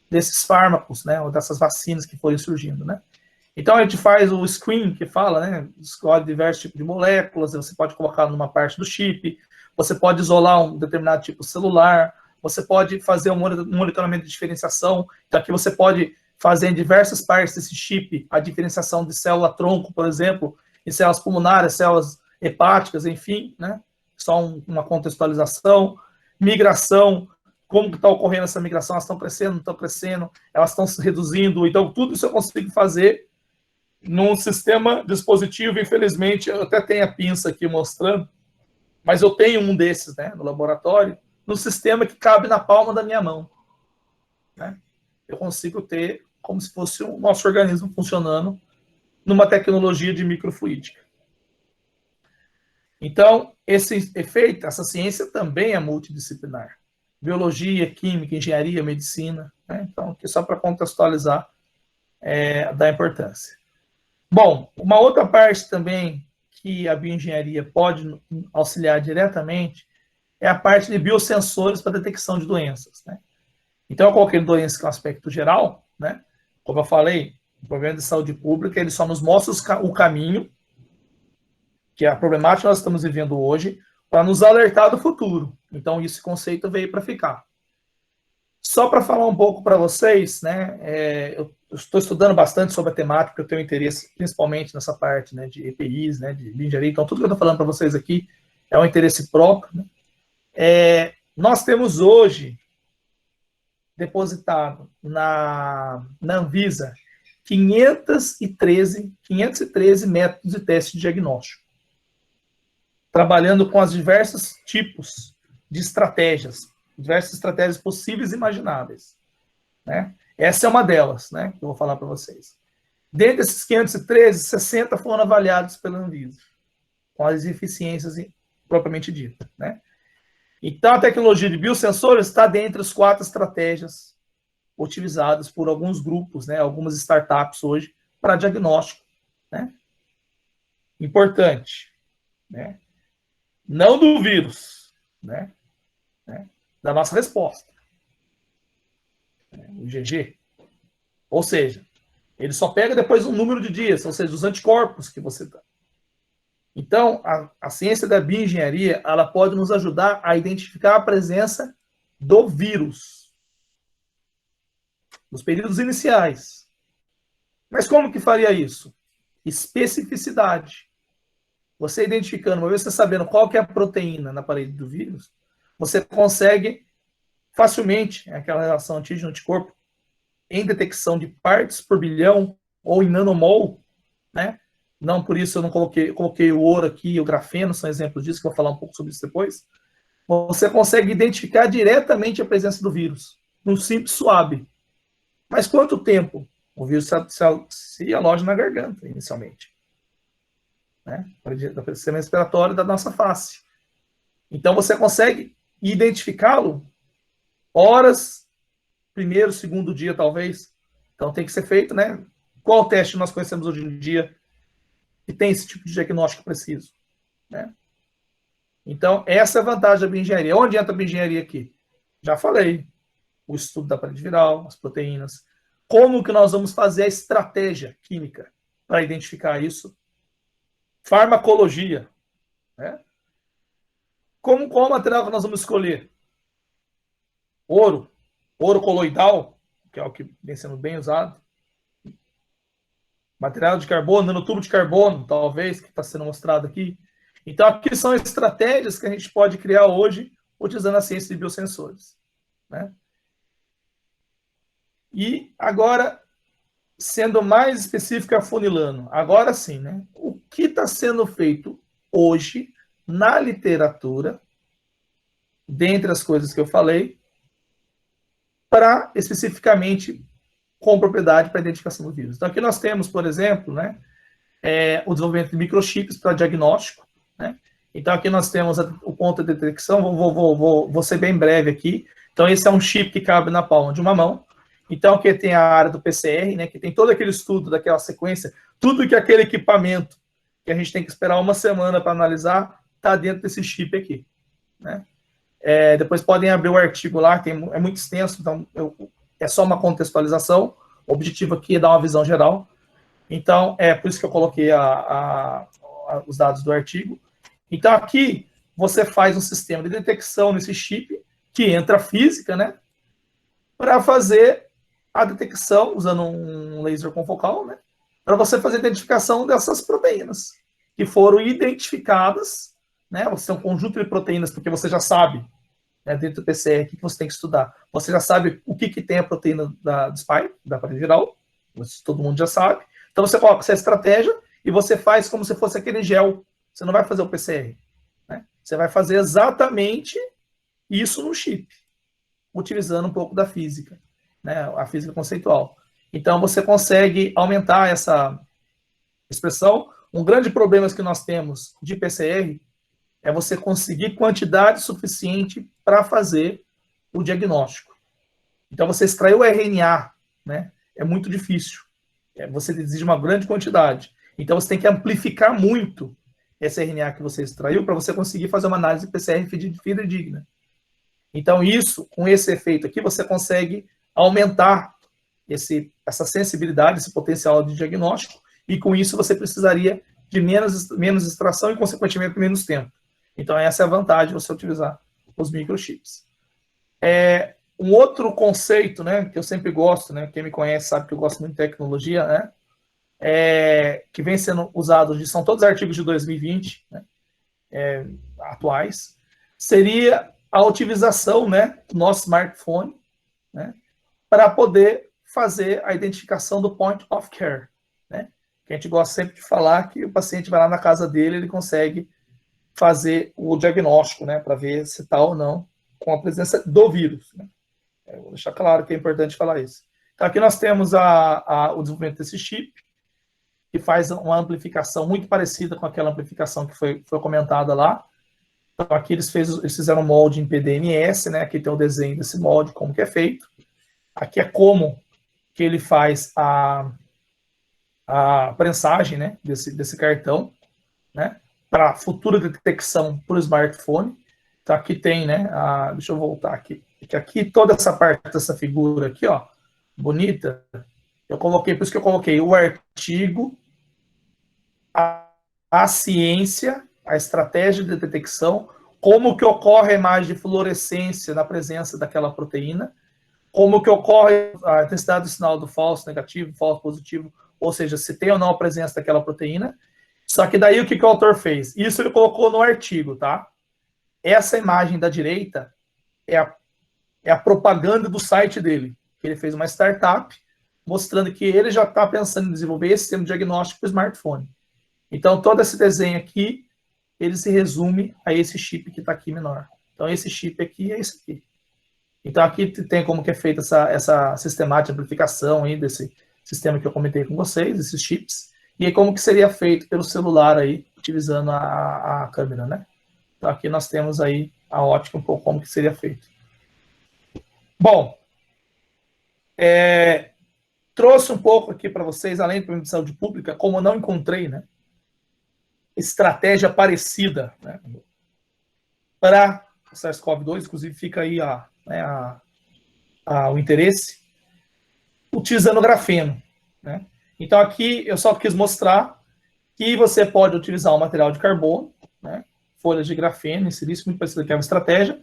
desses fármacos, né, ou dessas vacinas que forem surgindo, né. Então, a gente faz o screen, que fala, né, escolhe diversos tipos de moléculas, você pode colocar numa parte do chip, você pode isolar um determinado tipo celular, você pode fazer um monitoramento de diferenciação, então aqui você pode fazer em diversas partes desse chip a diferenciação de célula-tronco, por exemplo, em células pulmonares, células hepáticas, enfim, né? Só uma contextualização, migração, como que está ocorrendo essa migração, elas estão crescendo, não estão crescendo, elas estão se reduzindo, então tudo isso eu consigo fazer num sistema dispositivo. Infelizmente, eu até tenho a pinça aqui mostrando, mas eu tenho um desses, né, no laboratório, no sistema que cabe na palma da minha mão, né? Eu consigo ter como se fosse o nosso organismo funcionando numa tecnologia de microfluídica. Então, esse efeito, essa ciência também é multidisciplinar. Biologia, química, engenharia, medicina, né? Então, aqui só para contextualizar da importância. Bom, uma outra parte também que a bioengenharia pode auxiliar diretamente é a parte de biosensores para detecção de doenças, né? Então, qualquer doença que é um aspecto geral, né? Como eu falei, o problema de saúde pública, ele só nos mostra o caminho, que é a problemática que nós estamos vivendo hoje, para nos alertar do futuro. Então, esse conceito veio para ficar. Só para falar um pouco para vocês, né? Eu estou estudando bastante sobre a temática, eu tenho interesse principalmente nessa parte, né, de EPIs, né, de bioengenharia. Então, tudo que eu estou falando para vocês aqui é um interesse próprio, né? Nós temos hoje depositado na Anvisa 513 métodos de teste de diagnóstico, trabalhando com os diversos tipos de estratégias, diversas estratégias possíveis e imagináveis, né? Essa é uma delas, né, que eu vou falar para vocês. Dentre esses 513, 60 foram avaliados pela Anvisa, com as eficiências propriamente ditas, né? Então, a tecnologia de biosensores está dentre as 4 estratégias utilizadas por alguns grupos, né, algumas startups hoje, para diagnóstico, né? Importante, né? Não do vírus, né? Da nossa resposta. O IgG. Ou seja, ele só pega depois um número de dias, ou seja, os anticorpos que você dá. Então, a ciência da bioengenharia, ela pode nos ajudar a identificar a presença do vírus nos períodos iniciais. Mas como que faria isso? Especificidade. Você identificando, uma vez você sabendo qual que é a proteína na parede do vírus, você consegue facilmente aquela relação antígeno-anticorpo em detecção de partes por bilhão ou em nanomol, né? Não por isso eu não coloquei o ouro aqui e o grafeno, são exemplos disso, que eu vou falar um pouco sobre isso depois. Você consegue identificar diretamente a presença do vírus, num simples swab. Mas quanto tempo? O vírus se aloja na garganta, inicialmente. Né? Do sistema respiratório da nossa face. Então, você consegue identificá-lo horas, primeiro, segundo dia, talvez. Então, tem que ser feito, né? Qual teste nós conhecemos hoje em dia que tem esse tipo de diagnóstico preciso? Né? Então, essa é a vantagem da bioengenharia. Onde entra a bioengenharia aqui? Já falei. O estudo da parede viral, as proteínas. Como que nós vamos fazer a estratégia química para identificar isso? Farmacologia. Né? Qual material que nós vamos escolher? Ouro. Ouro coloidal, que é o que vem sendo bem usado. Material de carbono, nanotubo de carbono, talvez, que está sendo mostrado aqui. Então, aqui são estratégias que a gente pode criar hoje utilizando a ciência de biosensores. Né? E agora, sendo mais específico, afunilando, agora sim, né? O que está sendo feito hoje na literatura, dentre as coisas que eu falei, para especificamente com propriedade para identificação do vírus. Então, aqui nós temos, por exemplo, né, o desenvolvimento de microchips para diagnóstico. Né? Então, aqui nós temos o ponto de detecção, vou ser bem breve aqui. Então, esse é um chip que cabe na palma de uma mão. Então, aqui tem a área do PCR, né, que tem todo aquele estudo daquela sequência, tudo que aquele equipamento que a gente tem que esperar uma semana para analisar, está dentro desse chip aqui. Né? Depois podem abrir o artigo lá, é muito extenso, então é só uma contextualização. O objetivo aqui é dar uma visão geral. Então, é por isso que eu coloquei os dados do artigo. Então, aqui você faz um sistema de detecção nesse chip, que entra a física, né? Para fazer a detecção, usando um laser confocal, né? Para você fazer a identificação dessas proteínas, que foram identificadas, né? Você tem um conjunto de proteínas, porque você já sabe, né, dentro do PCR, o que você tem que estudar. Você já sabe o que tem a proteína do spike, da parede viral, todo mundo já sabe. Então, você coloca essa estratégia e você faz como se fosse aquele gel. Você não vai fazer o PCR. Né? Você vai fazer exatamente isso no chip, utilizando um pouco da física, né? A física conceitual. Então, você consegue aumentar essa expressão. Um grande problema que nós temos de PCR é você conseguir quantidade suficiente para fazer o diagnóstico. Então, você extrair o RNA, né, é muito difícil. Você exige uma grande quantidade. Então, você tem que amplificar muito esse RNA que você extraiu para você conseguir fazer uma análise PCR fidedigna. Então, com esse efeito aqui, você consegue aumentar essa sensibilidade, esse potencial de diagnóstico, e com isso você precisaria de menos extração e, consequentemente, menos tempo. Então, essa é a vantagem de você utilizar os microchips. Um outro conceito, né, que eu sempre gosto, né, quem me conhece sabe que eu gosto muito de tecnologia, né, que vem sendo usado, são todos artigos de 2020, né, atuais, seria a utilização, né, do nosso smartphone, né, para poder fazer a identificação do point of care, né, que a gente gosta sempre de falar que o paciente vai lá na casa dele, ele consegue fazer o diagnóstico, né, para ver se está ou não com a presença do vírus. Né. Vou deixar claro que é importante falar isso. Então, aqui nós temos o desenvolvimento desse chip, que faz uma amplificação muito parecida com aquela amplificação que foi comentada lá. Então, aqui eles fizeram um molde em PDMS, né? Aqui tem o desenho desse molde, como que é feito. Aqui é como que ele faz a prensagem, né, desse cartão, né, para futura detecção por smartphone. Então, aqui tem, né, deixa eu voltar aqui. Aqui toda essa parte dessa figura aqui, ó, bonita, por isso que eu coloquei o artigo, a ciência, a estratégia de detecção, como que ocorre a imagem de fluorescência na presença daquela proteína, como que ocorre a intensidade do sinal do falso negativo, falso positivo, ou seja, se tem ou não a presença daquela proteína. Só que daí o que o autor fez? Isso ele colocou no artigo, tá? Essa imagem da direita é é a propaganda do site dele. Ele fez uma startup mostrando que ele já está pensando em desenvolver esse sistema de diagnóstico para o smartphone. Então, todo esse desenho aqui, ele se resume a esse chip que está aqui menor. Então, esse chip aqui é esse aqui. Então, aqui tem como que é feita essa sistemática de amplificação aí desse sistema que eu comentei com vocês, esses chips, e aí como que seria feito pelo celular aí, utilizando a câmera, né? Então, aqui nós temos aí a ótica, um pouco como que seria feito. Bom, trouxe um pouco aqui para vocês, além do Programa de Saúde Pública, como eu não encontrei, né, estratégia parecida, né, para o SARS-CoV-2, inclusive fica aí o interesse, utilizando grafeno, né? Então, aqui eu só quis mostrar que você pode utilizar um material de carbono, né, folhas de grafeno, inserir muito parecido com a estratégia.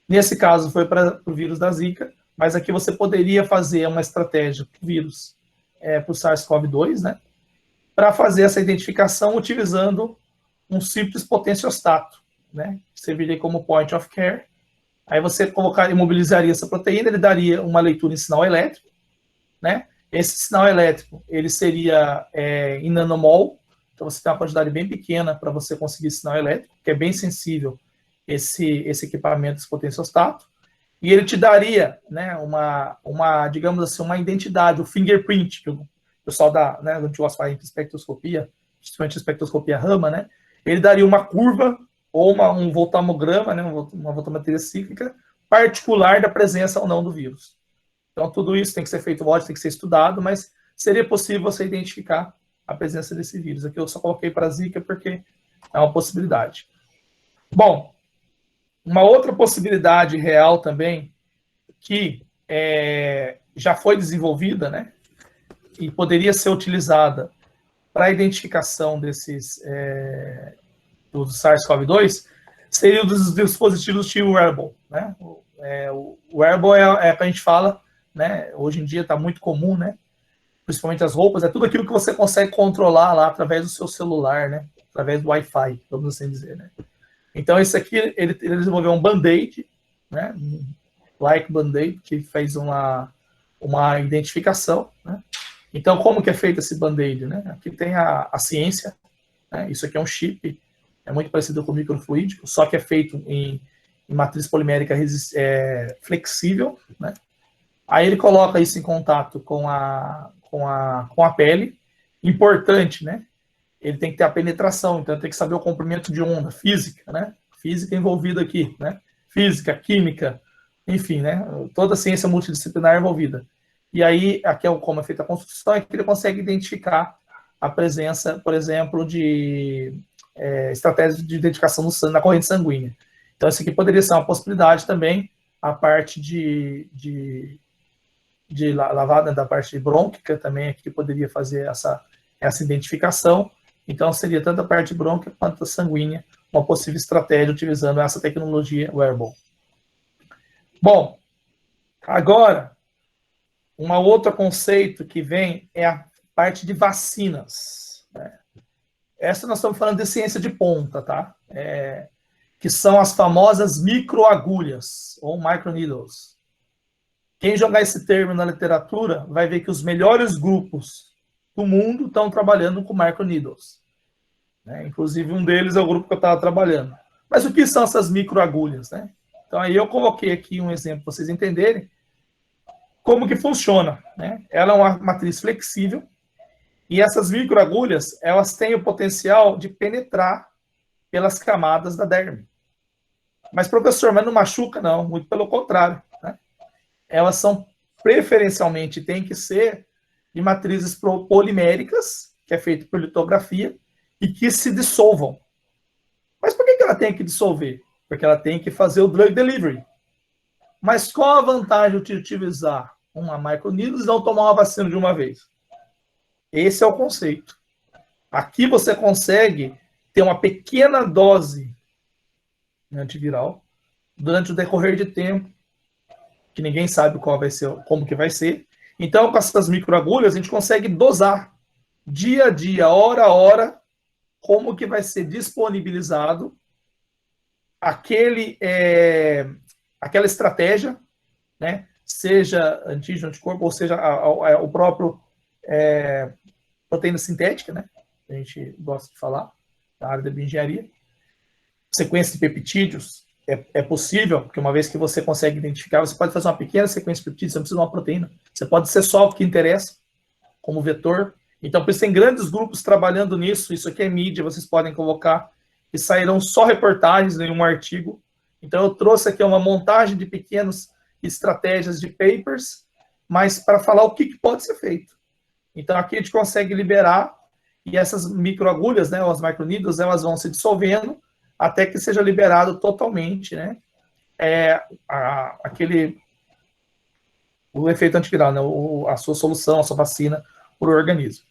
Nesse caso, foi para o vírus da Zika, mas aqui você poderia fazer uma estratégia para o vírus, para o SARS-CoV-2, né, para fazer essa identificação utilizando um simples potenciostato, né, que serviria como point of care. Aí você imobilizaria essa proteína, ele daria uma leitura em sinal elétrico, né? Esse sinal elétrico, ele seria em nanomol, então você tem uma quantidade bem pequena para você conseguir sinal elétrico, que é bem sensível esse equipamento, esse potenciostato, e ele te daria, né, digamos assim, uma identidade, o fingerprint, que o pessoal né, a gente gosta de falar em espectroscopia, principalmente espectroscopia Raman, né, ele daria uma curva ou um voltamograma, né, uma voltametria cíclica particular da presença ou não do vírus. Então, tudo isso tem que ser feito, lógico, tem que ser estudado, mas seria possível você identificar a presença desse vírus. Aqui eu só coloquei para a Zika porque é uma possibilidade. Bom, uma outra possibilidade real também, que já foi desenvolvida, né, e poderia ser utilizada para a identificação desses do SARS-CoV-2, seria os dispositivos tipo wearable, né? O wearable é o que a gente fala, né? Hoje em dia está muito comum, né? Principalmente as roupas, é tudo aquilo que você consegue controlar lá através do seu celular, né? Através do Wi-Fi, vamos assim dizer, né? Então, esse aqui, ele desenvolveu um band-aid, né? Like band-aid, que fez uma identificação, né? Então, como que é feito esse band-aid, né? Aqui tem a ciência, né? Isso aqui é um chip, é muito parecido com o microfluídico, só que é feito em matriz polimérica flexível, né? Aí ele coloca isso em contato com a pele. Importante, né? Ele tem que ter a penetração, então tem que saber o comprimento de onda, física, né? Física envolvida aqui, né? Física, química, enfim, né? Toda a ciência multidisciplinar envolvida. E aí, aqui é como é feita a construção, é que ele consegue identificar a presença, por exemplo, de estratégias de identificação na corrente sanguínea. Então, isso aqui poderia ser uma possibilidade também, a parte de lavada da parte brônquica também aqui poderia fazer essa identificação. Então, seria tanto a parte brônquica quanto a sanguínea, uma possível estratégia utilizando essa tecnologia wearable. Bom, agora, um outro conceito que vem é a parte de vacinas, né? Essa nós estamos falando de ciência de ponta, tá? Que são as famosas microagulhas, ou microneedles. Quem jogar esse termo na literatura vai ver que os melhores grupos do mundo estão trabalhando com microneedles, né? Inclusive, um deles é o grupo que eu estava trabalhando. Mas o que são essas microagulhas, né? Então, aí eu coloquei aqui um exemplo para vocês entenderem como que funciona, né? Ela é uma matriz flexível e essas microagulhas, elas têm o potencial de penetrar pelas camadas da derme. Mas, professor, mas não machuca? Não, muito pelo contrário, né? Elas são, preferencialmente, tem que ser de matrizes poliméricas, que é feito por litografia, e que se dissolvam. Mas por que ela tem que dissolver? Porque ela tem que fazer o drug delivery. Mas qual a vantagem de utilizar uma microneedle e não tomar uma vacina de uma vez? Esse é o conceito. Aqui você consegue ter uma pequena dose antiviral durante o decorrer de tempo, que ninguém sabe qual vai ser, como que vai ser. Então, com essas microagulhas, a gente consegue dosar dia a dia, hora a hora, como que vai ser disponibilizado aquela estratégia né? Seja antígeno, anticorpo, ou seja, o próprio proteína sintética, né? A gente gosta de falar, na área da bioengenharia. Sequência de peptídeos é possível, porque uma vez que você consegue identificar, você pode fazer uma pequena sequência de peptídeos, você não precisa de uma proteína. Você pode ser só o que interessa, como vetor. Então, por isso tem grandes grupos trabalhando nisso. Isso aqui é mídia, vocês podem colocar, e sairão só reportagens em um artigo. Então, eu trouxe aqui uma montagem de pequenas estratégias de papers, mas para falar o que pode ser feito. Então, aqui a gente consegue liberar, e essas microagulhas, né, as microneedles, elas vão se dissolvendo até que seja liberado totalmente, né, o efeito antiviral, né, a sua solução, a sua vacina para o organismo.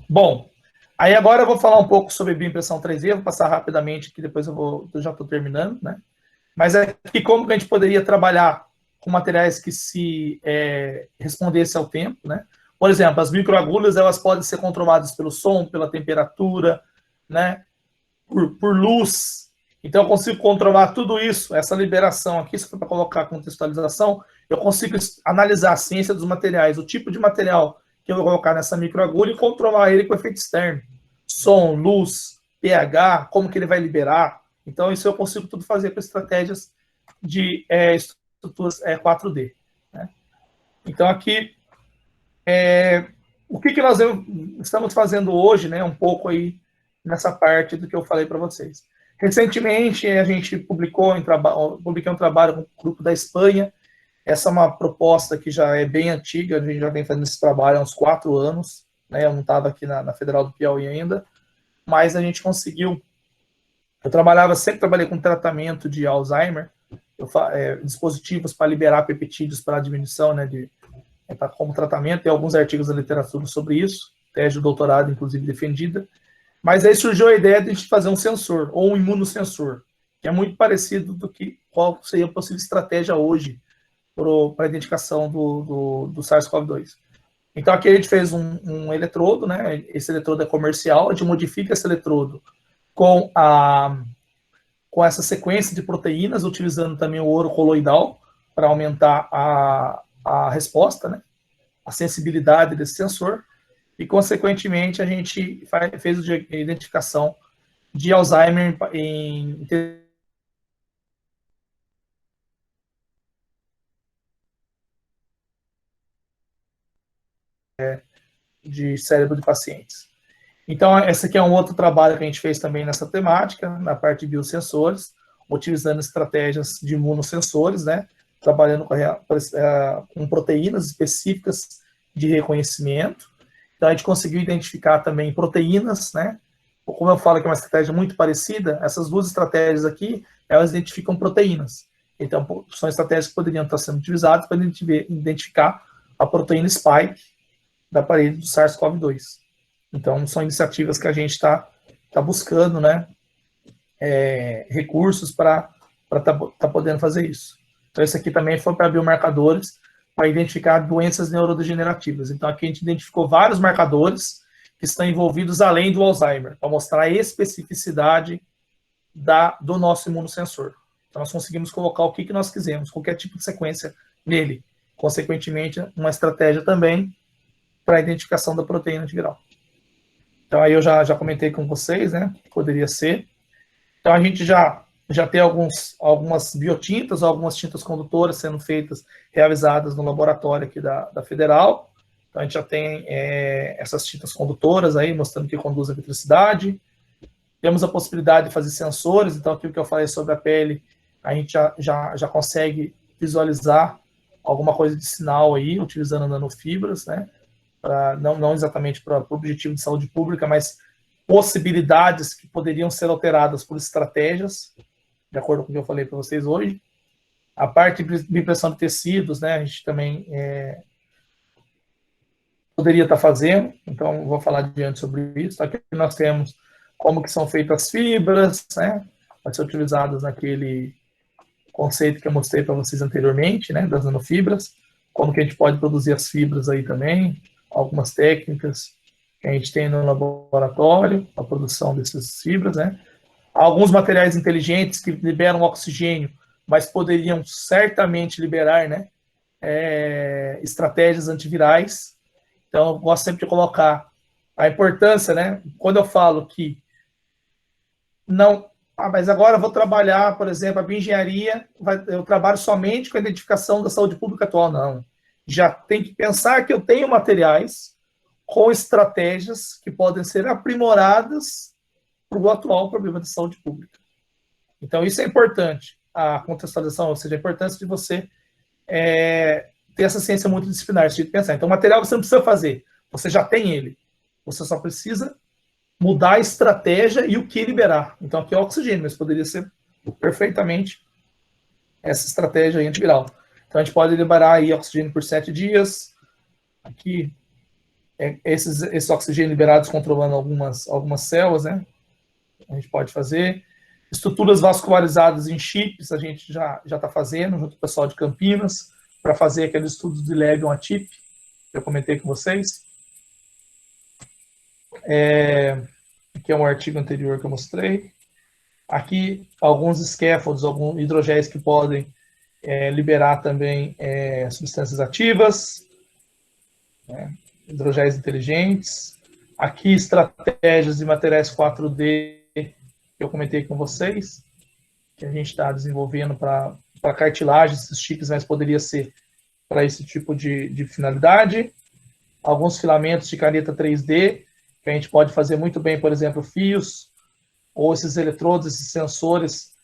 Bom, aí agora eu vou falar um pouco sobre bioimpressão 3D, vou passar rapidamente, que depois eu já estou terminando, né, mas aqui como que a gente poderia trabalhar com materiais que se respondessem ao tempo, né? Por exemplo, as microagulhas, elas podem ser controladas pelo som, pela temperatura, né? Por luz. Então, eu consigo controlar tudo isso, essa liberação aqui, se for para colocar contextualização, eu consigo analisar a ciência dos materiais, o tipo de material que eu vou colocar nessa microagulha e controlar ele com efeito externo. Som, luz, pH, como que ele vai liberar. Então, isso eu consigo tudo fazer com estratégias de estruturas 4D. Né? Então, aqui, o que nós estamos fazendo hoje, né, um pouco aí nessa parte do que eu falei para vocês. Recentemente, a gente publiquei um trabalho com o grupo da Espanha. Essa é uma proposta que já é bem antiga, a gente já vem fazendo esse trabalho há uns 4 anos, né, eu não estava aqui na Federal do Piauí ainda, mas a gente conseguiu. Eu sempre trabalhei com tratamento de Alzheimer, dispositivos para liberar peptídeos para diminuição, né, como tratamento, tem alguns artigos da literatura sobre isso, tese de doutorado, inclusive, defendida. Mas aí surgiu a ideia de a gente fazer um sensor, ou um imunossensor, que é muito parecido do que qual seria a possível estratégia hoje para a identificação do SARS-CoV-2. Então, aqui a gente fez um eletrodo, né? Esse eletrodo é comercial, a gente modifica esse eletrodo com essa sequência de proteínas, utilizando também o ouro coloidal para aumentar a resposta, né? A sensibilidade desse sensor, e, consequentemente, a gente fez a identificação de Alzheimer de cérebro de pacientes. Então, esse aqui é um outro trabalho que a gente fez também nessa temática, na parte de biosensores, utilizando estratégias de imunossensores, né? Trabalhando com proteínas específicas de reconhecimento. Então, a gente conseguiu identificar também proteínas, né? Como eu falo que é uma estratégia muito parecida, essas duas estratégias aqui, elas identificam proteínas. Então, são estratégias que poderiam estar sendo utilizadas para identificar a proteína spike da parede do SARS-CoV-2. Então, são iniciativas que a gente está buscando, né? Recursos para tá podendo fazer isso. Então, esse aqui também foi para biomarcadores, para identificar doenças neurodegenerativas. Então, aqui a gente identificou vários marcadores que estão envolvidos além do Alzheimer, para mostrar a especificidade do nosso imunossensor. Então, nós conseguimos colocar o que nós quisermos, qualquer tipo de sequência nele. Consequentemente, uma estratégia também para a identificação da proteína antiviral. Então, aí eu já comentei com vocês, né, que poderia ser. Então, a gente já tem algumas biotintas, algumas tintas condutoras sendo feitas, realizadas no laboratório aqui da Federal. Então, a gente já tem essas tintas condutoras aí, mostrando que conduz a eletricidade. Temos a possibilidade de fazer sensores, então, aquilo que eu falei sobre a pele, a gente já consegue visualizar alguma coisa de sinal aí, utilizando nanofibras, né? Não exatamente para o objetivo de saúde pública, mas possibilidades que poderiam ser alteradas por estratégias, de acordo com o que eu falei para vocês hoje. A parte de impressão de tecidos, né, a gente também poderia estar fazendo, então vou falar adiante sobre isso. Aqui nós temos como que são feitas as fibras, né, para ser utilizadas naquele conceito que eu mostrei para vocês anteriormente, né, das nanofibras, como que a gente pode produzir as fibras aí também, algumas técnicas que a gente tem no laboratório, a produção dessas fibras, né. Alguns materiais inteligentes que liberam oxigênio mas poderiam certamente liberar, né, estratégias antivirais. Então, eu gosto sempre de colocar a importância, né, quando eu falo que não, mas agora eu vou trabalhar, por exemplo, a bioengenharia, eu trabalho somente com a identificação da saúde pública atual, não. Já tem que pensar que eu tenho materiais com estratégias que podem ser aprimoradas para o atual problema de saúde pública. Então, isso é importante, a contextualização, ou seja, a importância de você ter essa ciência multidisciplinar, de pensar. Então, o material você não precisa fazer, você já tem ele. Você só precisa mudar a estratégia e o que liberar. Então, aqui é o oxigênio, mas poderia ser perfeitamente essa estratégia antiviral. Então, a gente pode liberar aí oxigênio por 7 dias. Aqui, esses oxigênio liberados controlando algumas células, né? A gente pode fazer. Estruturas vascularizadas em chips, a gente já está fazendo, junto com o pessoal de Campinas, para fazer aqueles estudos de Levion a chip, que eu comentei com vocês. Aqui é um artigo anterior que eu mostrei. Aqui, alguns scaffolds, alguns hidrogéis que podem liberar também substâncias ativas, né? Hidrogéis inteligentes. Aqui, estratégias de materiais 4D, que eu comentei com vocês, que a gente está desenvolvendo para cartilagem, esses chips, mas poderia ser para esse tipo de finalidade. Alguns filamentos de caneta 3D, que a gente pode fazer muito bem, por exemplo, fios, ou esses eletrodos, esses sensores,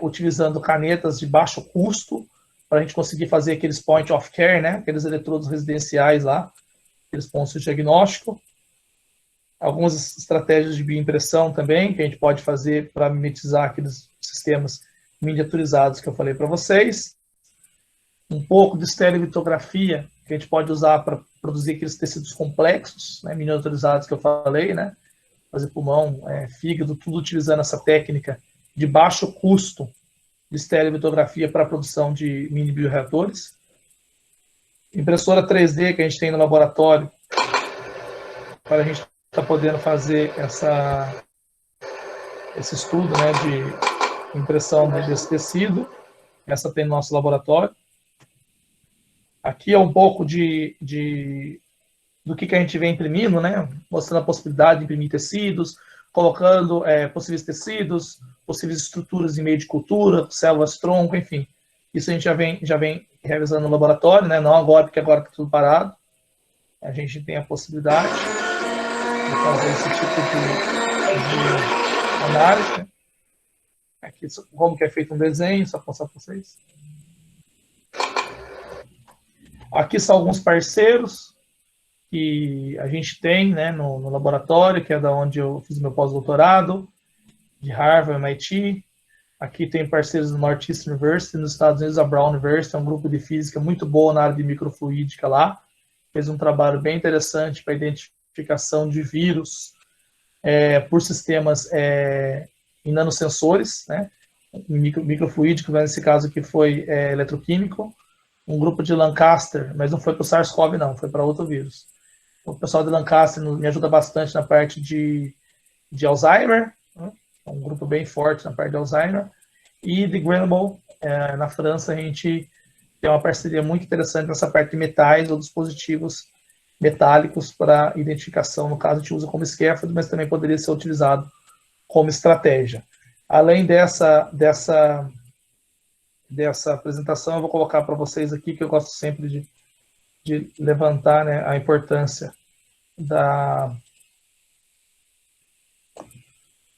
utilizando canetas de baixo custo, para a gente conseguir fazer aqueles point of care, né? Aqueles eletrodos residenciais lá, aqueles pontos de diagnóstico. Algumas estratégias de bioimpressão também, que a gente pode fazer para mimetizar aqueles sistemas miniaturizados que eu falei para vocês. Um pouco de estereolitografia, que a gente pode usar para produzir aqueles tecidos complexos, né, miniaturizados que eu falei, né? Fazer pulmão, fígado, tudo utilizando essa técnica de baixo custo de estereolitografia para a produção de mini bioreatores. Impressora 3D que a gente tem no laboratório, para a gente estar podendo fazer esse estudo, né, de impressão desse tecido. Essa tem no nosso laboratório. Aqui é um pouco do que a gente vem imprimindo, né? Mostrando a possibilidade de imprimir tecidos, colocando possíveis tecidos, possíveis estruturas em meio de cultura, células tronco, enfim. Isso a gente já vem realizando no laboratório, né? Não agora, porque agora está tudo parado. A gente tem a possibilidade de fazer esse tipo de análise, né? Aqui, como que é feito um desenho, só passar para vocês. Aqui são alguns parceiros que a gente tem, né, no laboratório, que é da onde eu fiz meu pós-doutorado, de Harvard, MIT. Aqui tem parceiros do Northeastern University, nos Estados Unidos, a Brown University, é um grupo de física muito boa na área de microfluídica lá. Fez um trabalho bem interessante para identificação de vírus por sistemas em nanosensores, né? Microfluídico, nesse caso aqui foi eletroquímico. Um grupo de Lancaster, mas não foi para o SARS-CoV, não, foi para outro vírus. O pessoal de Lancaster me ajuda bastante na parte de Alzheimer, né? É um grupo bem forte na parte de Alzheimer. E de Grenoble, na França, a gente tem uma parceria muito interessante nessa parte de metais ou dispositivos metálicos para identificação. No caso, a gente usa como scaffold, mas também poderia ser utilizado como estratégia. Além dessa apresentação, eu vou colocar para vocês aqui, que eu gosto sempre de levantar, né, a importância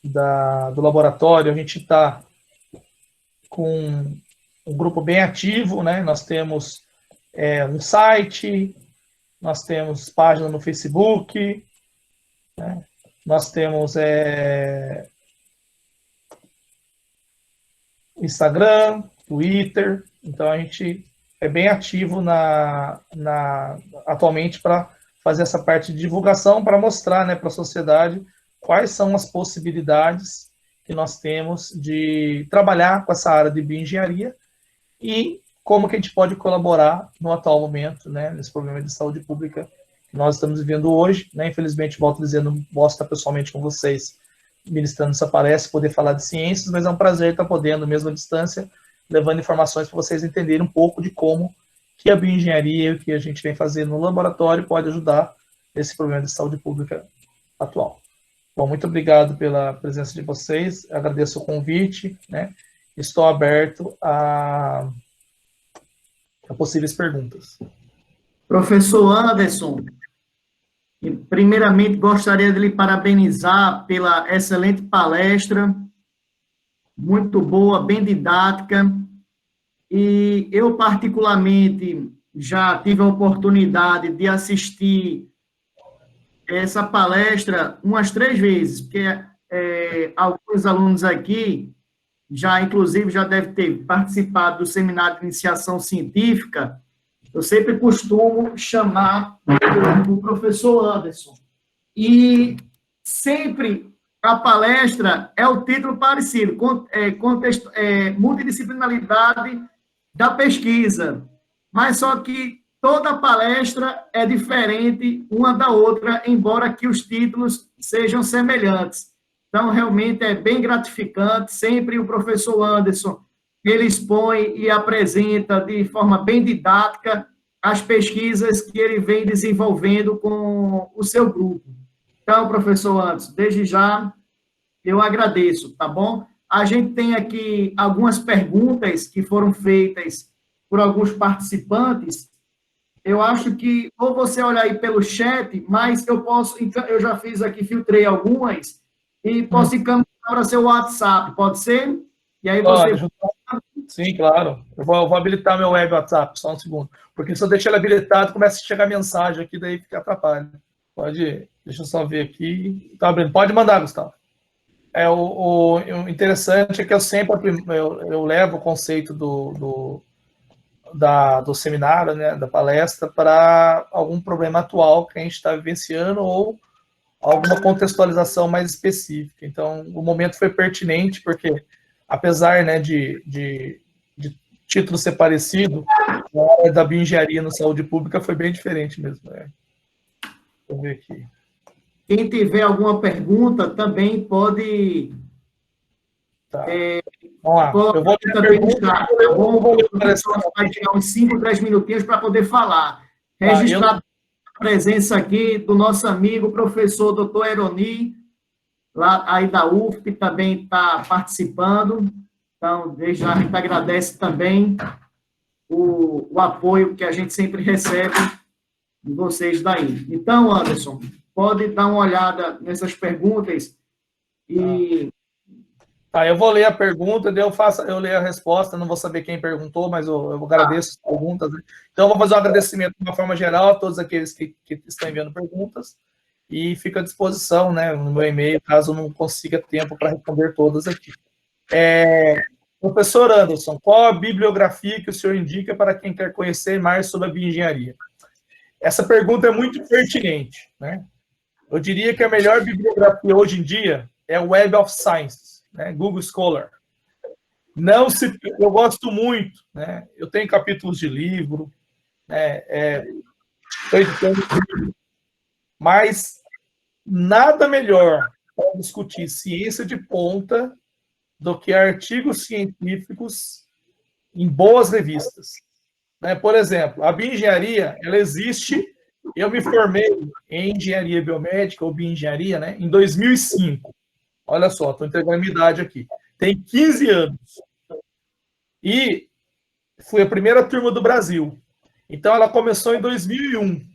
do laboratório. A gente está com um grupo bem ativo, né? Nós temos um site, nós temos página no Facebook, né? Nós temos Instagram, Twitter. Então a gente é bem ativo atualmente para fazer essa parte de divulgação, para mostrar, né, para a sociedade quais são as possibilidades que nós temos de trabalhar com essa área de bioengenharia e como que a gente pode colaborar no atual momento, né, nesse problema de saúde pública que nós estamos vivendo hoje, né? Infelizmente, volto dizendo, posso estar pessoalmente com vocês ministrando essa palestra, poder falar de ciências, mas é um prazer estar podendo, mesmo à distância, levando informações para vocês entenderem um pouco de como que a bioengenharia e o que a gente vem fazendo no laboratório pode ajudar nesse problema de saúde pública atual. Bom, muito obrigado pela presença de vocês, agradeço o convite, né? Estou aberto a possíveis perguntas. Professor Anderson, primeiramente gostaria de lhe parabenizar pela excelente palestra, muito boa, bem didática, e eu particularmente já tive a oportunidade de assistir essa palestra umas 3 vezes, porque alguns alunos aqui inclusive, já deve ter participado do seminário de iniciação científica. Eu sempre costumo chamar o professor Anderson. E sempre a palestra é o título parecido, multidisciplinaridade da pesquisa. Mas só que toda palestra é diferente uma da outra, embora que os títulos sejam semelhantes. Então, realmente é bem gratificante. Sempre o professor Anderson, ele expõe e apresenta de forma bem didática as pesquisas que ele vem desenvolvendo com o seu grupo. Então, professor Anderson, desde já, eu agradeço, tá bom? A gente tem aqui algumas perguntas que foram feitas por alguns participantes. Eu acho que, ou você olhar aí pelo chat, mas eu já fiz aqui, filtrei algumas, e posso encaminhar para seu WhatsApp, pode ser? E aí você... Sim, claro. Eu vou habilitar meu web WhatsApp, só um segundo. Porque se eu deixar ele habilitado, começa a chegar mensagem aqui, daí fica atrapalho. Deixa eu só ver aqui. Tá abrindo. Pode mandar, Gustavo. O interessante é que eu sempre eu levo o conceito do seminário, né, da palestra, para algum problema atual que a gente está vivenciando ou alguma contextualização mais específica. Então, o momento foi pertinente, porque, apesar, né, de título ser parecido, a área da bioengenharia na saúde pública foi bem diferente mesmo. Né? Deixa eu ver aqui. Quem tiver alguma pergunta, também pode... Tá. Vamos lá. Eu vou ler a pergunta. Vai tirar uns 5, 10 minutinhos para poder falar. Registrar a presença aqui do nosso amigo, professor Dr. Eroni, lá aí da UFP, também está participando. Então, desde já a gente agradece também o apoio que a gente sempre recebe de vocês daí. Então, Anderson, pode dar uma olhada nessas perguntas e... Tá, eu vou ler a pergunta, eu leio a resposta, não vou saber quem perguntou, mas eu agradeço as perguntas. Né? Então, eu vou fazer um agradecimento de uma forma geral a todos aqueles que estão enviando perguntas e fico à disposição, né, no meu e-mail, caso eu não consiga tempo para responder todas aqui. Professor Anderson, qual a bibliografia que o senhor indica para quem quer conhecer mais sobre a bioengenharia? Essa pergunta é muito pertinente. Né? Eu diria que a melhor bibliografia hoje em dia é o Web of Science, né, Google Scholar. Eu gosto muito, né, eu tenho capítulos de livro, né, estou editando livro, mas nada melhor para discutir ciência de ponta do que artigos científicos em boas revistas. Né, por exemplo, a bioengenharia, ela existe, eu me formei em engenharia biomédica, ou bioengenharia, né, em 2005. Olha só, estou entregando a minha idade aqui. Tem 15 anos. E fui a primeira turma do Brasil. Então, ela começou em 2001.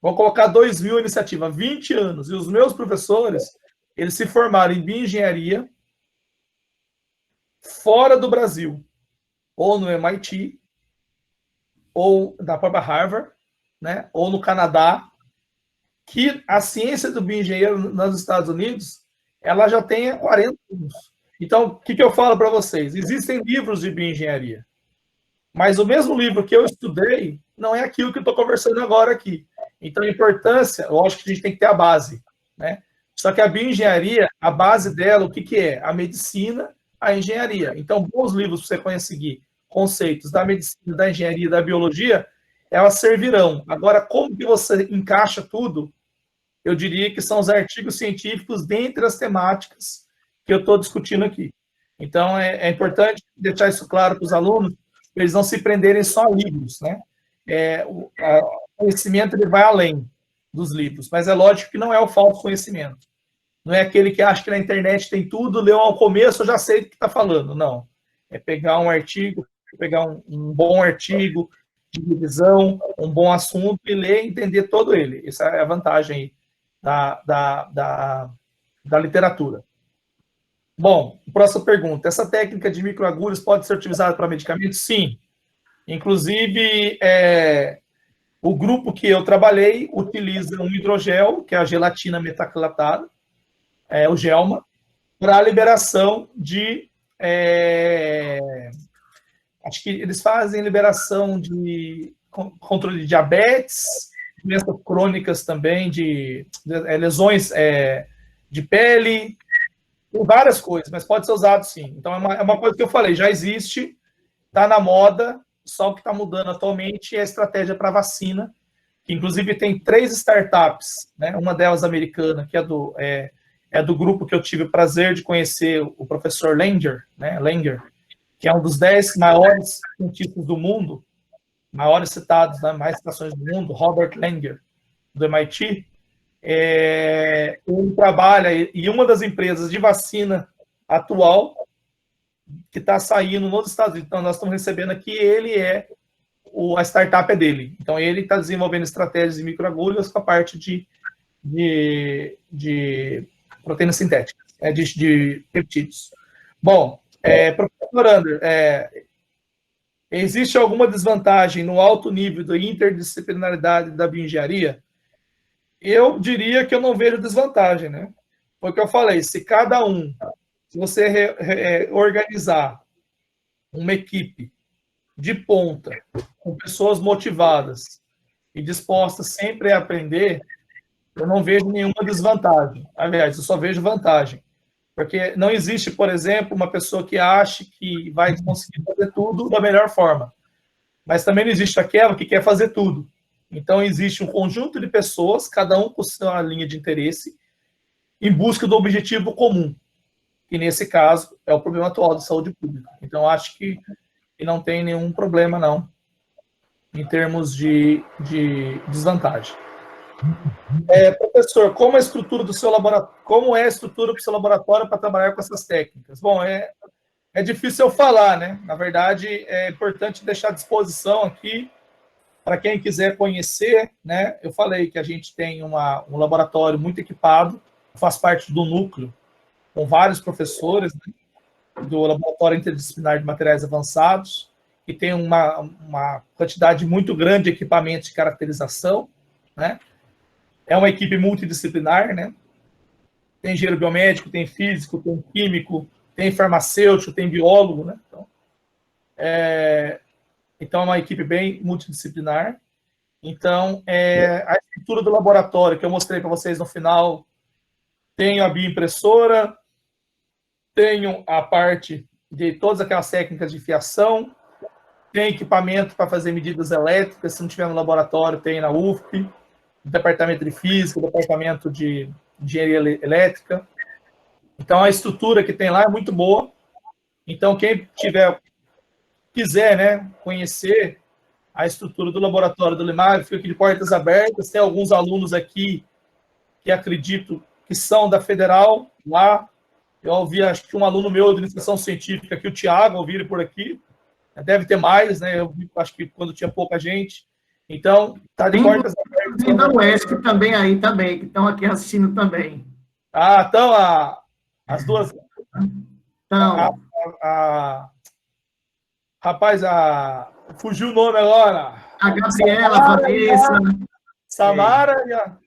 Vou colocar 2000 a iniciativa, 20 anos. E os meus professores, eles se formaram em bioengenharia fora do Brasil. Ou no MIT, ou na própria Harvard, né? Ou no Canadá. Que a ciência do bioengenheiro nos Estados Unidos ela já tem 40 anos. Então, o que eu falo para vocês? Existem livros de bioengenharia, mas o mesmo livro que eu estudei não é aquilo que eu estou conversando agora aqui. Então, a importância, lógico que a gente tem que ter a base, né? Só que a bioengenharia, a base dela, o que é? A medicina, a engenharia. Então, bons livros para você conseguir conceitos da medicina, da engenharia, da biologia, elas servirão. Agora, como que você encaixa tudo? Eu diria que são os artigos científicos dentre as temáticas que eu estou discutindo aqui. Então, é importante deixar isso claro para os alunos, para eles não se prenderem só a livros, né? O conhecimento ele vai além dos livros, mas é lógico que não é o falso conhecimento. Não é aquele que acha que na internet tem tudo, leu ao começo, eu já sei do que está falando. Não. É pegar um artigo, pegar um bom artigo de revisão, um bom assunto e ler e entender todo ele. Essa é a vantagem da literatura. Bom, próxima pergunta. Essa técnica de microagulhas pode ser utilizada para medicamentos? Sim. Inclusive, o grupo que eu trabalhei utiliza um hidrogel, que é a gelatina metacrilatada, o GELMA, para a liberação de... acho que eles fazem liberação de controle de diabetes, doenças crônicas também, de lesões de pele, tem várias coisas, mas pode ser usado sim. Então, é uma coisa que eu falei, já existe, está na moda, só o que está mudando atualmente é a estratégia para vacina, que inclusive tem 3 startups, né? Uma delas americana, que é do grupo que eu tive o prazer de conhecer, o professor Langer, né? Langer, que é um dos 10 maiores cientistas do mundo, maiores citados, né? Mais citações do mundo, Robert Langer, do MIT. Ele trabalha, e uma das empresas de vacina atual que está saindo nos Estados Unidos, então nós estamos recebendo aqui, a startup é dele. Então ele está desenvolvendo estratégias de microagulhas com a parte de proteínas sintéticas, de peptídeos. Bom, professor Ander, existe alguma desvantagem no alto nível da interdisciplinaridade da bioengenharia? Eu diria que eu não vejo desvantagem, né? Foi o que eu falei, se você organizar uma equipe de ponta, com pessoas motivadas e dispostas sempre a aprender, eu não vejo nenhuma desvantagem. Aliás, eu só vejo vantagem. Porque não existe, por exemplo, uma pessoa que ache que vai conseguir fazer tudo da melhor forma. Mas também não existe aquela que quer fazer tudo. Então, existe um conjunto de pessoas, cada um com sua linha de interesse, em busca do objetivo comum, que nesse caso é o problema atual de saúde pública. Então, acho que não tem nenhum problema, não, em termos de desvantagem. Professor, como é a estrutura do seu laboratório? Como é a estrutura do seu laboratório para trabalhar com essas técnicas? Bom, é difícil eu falar, né? Na verdade, é importante deixar à disposição aqui para quem quiser conhecer, né? Eu falei que a gente tem um laboratório muito equipado, faz parte do núcleo, com vários professores, né, do Laboratório Interdisciplinar de Materiais Avançados, que tem uma quantidade muito grande de equipamentos de caracterização, né? É uma equipe multidisciplinar, né? Tem engenheiro biomédico, tem físico, tem químico, tem farmacêutico, tem biólogo, né? Então, é uma equipe bem multidisciplinar. Então, a estrutura do laboratório que eu mostrei para vocês no final, tenho a bioimpressora, tenho a parte de todas aquelas técnicas de fiação, tem equipamento para fazer medidas elétricas, se não tiver no laboratório, tem na UFP, no departamento de física, no departamento de engenharia elétrica. Então, a estrutura que tem lá é muito boa. Então, quem quiser, né, conhecer a estrutura do laboratório do Limag, fica aqui de portas abertas. Tem alguns alunos aqui que acredito que são da Federal, lá. Eu ouvi, acho que um aluno meu de iniciação científica aqui, o Thiago, ouvi ele por aqui. Deve ter mais, né? Eu acho que quando tinha pouca gente. Então, está de portas abertas. Tem da UESC também aí, também, que estão aqui assistindo também. Então, as duas... Então... Rapaz, fugiu o nome agora. A Gabriela, a Vanessa. Samara.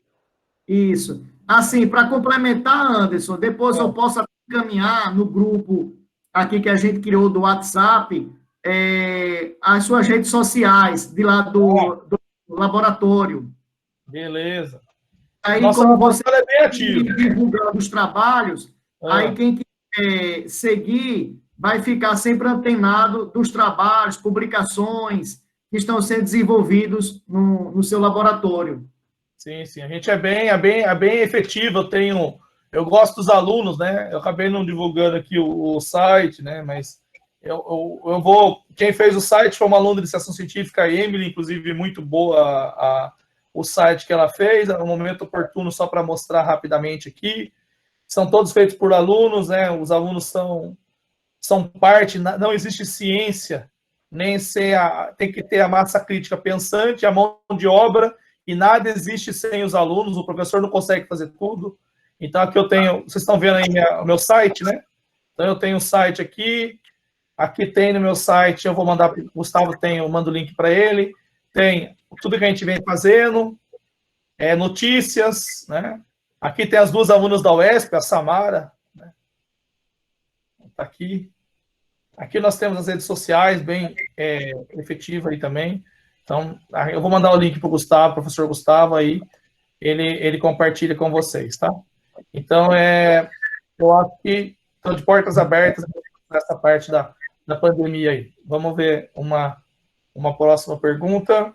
Isso. Assim, para complementar, Anderson, depois eu posso encaminhar no grupo aqui que a gente criou do WhatsApp, as suas redes sociais de lá do laboratório. Beleza. Aí, nossa, como você é bem ativo, divulgando os trabalhos, aí quem quiser seguir vai ficar sempre antenado dos trabalhos, publicações que estão sendo desenvolvidos no seu laboratório. Sim, sim. A gente é bem efetivo. eu gosto dos alunos, né? Eu acabei não divulgando aqui o site, né? Mas eu vou... Quem fez o site foi uma aluna de iniciação científica, a Emily, inclusive, muito boa o site que ela fez, é um momento oportuno só para mostrar rapidamente aqui. São todos feitos por alunos, né? Os alunos são parte, não existe ciência, nem tem que ter a massa crítica pensante, a mão de obra, e nada existe sem os alunos, o professor não consegue fazer tudo. Então, aqui eu tenho, vocês estão vendo aí o meu site, né? Então, eu tenho um site aqui tem no meu site, eu vou mandar para o Gustavo, eu mando o link para ele, tem tudo que a gente vem fazendo, notícias, né? Aqui tem as duas alunas da UESP, a Samara, né? Tá aqui. Aqui nós temos as redes sociais, bem efetiva aí também. Então, eu vou mandar o link para o Gustavo, professor Gustavo, aí ele compartilha com vocês, tá? Então, eu acho que estou de portas abertas nessa parte da pandemia aí. Vamos ver uma próxima pergunta.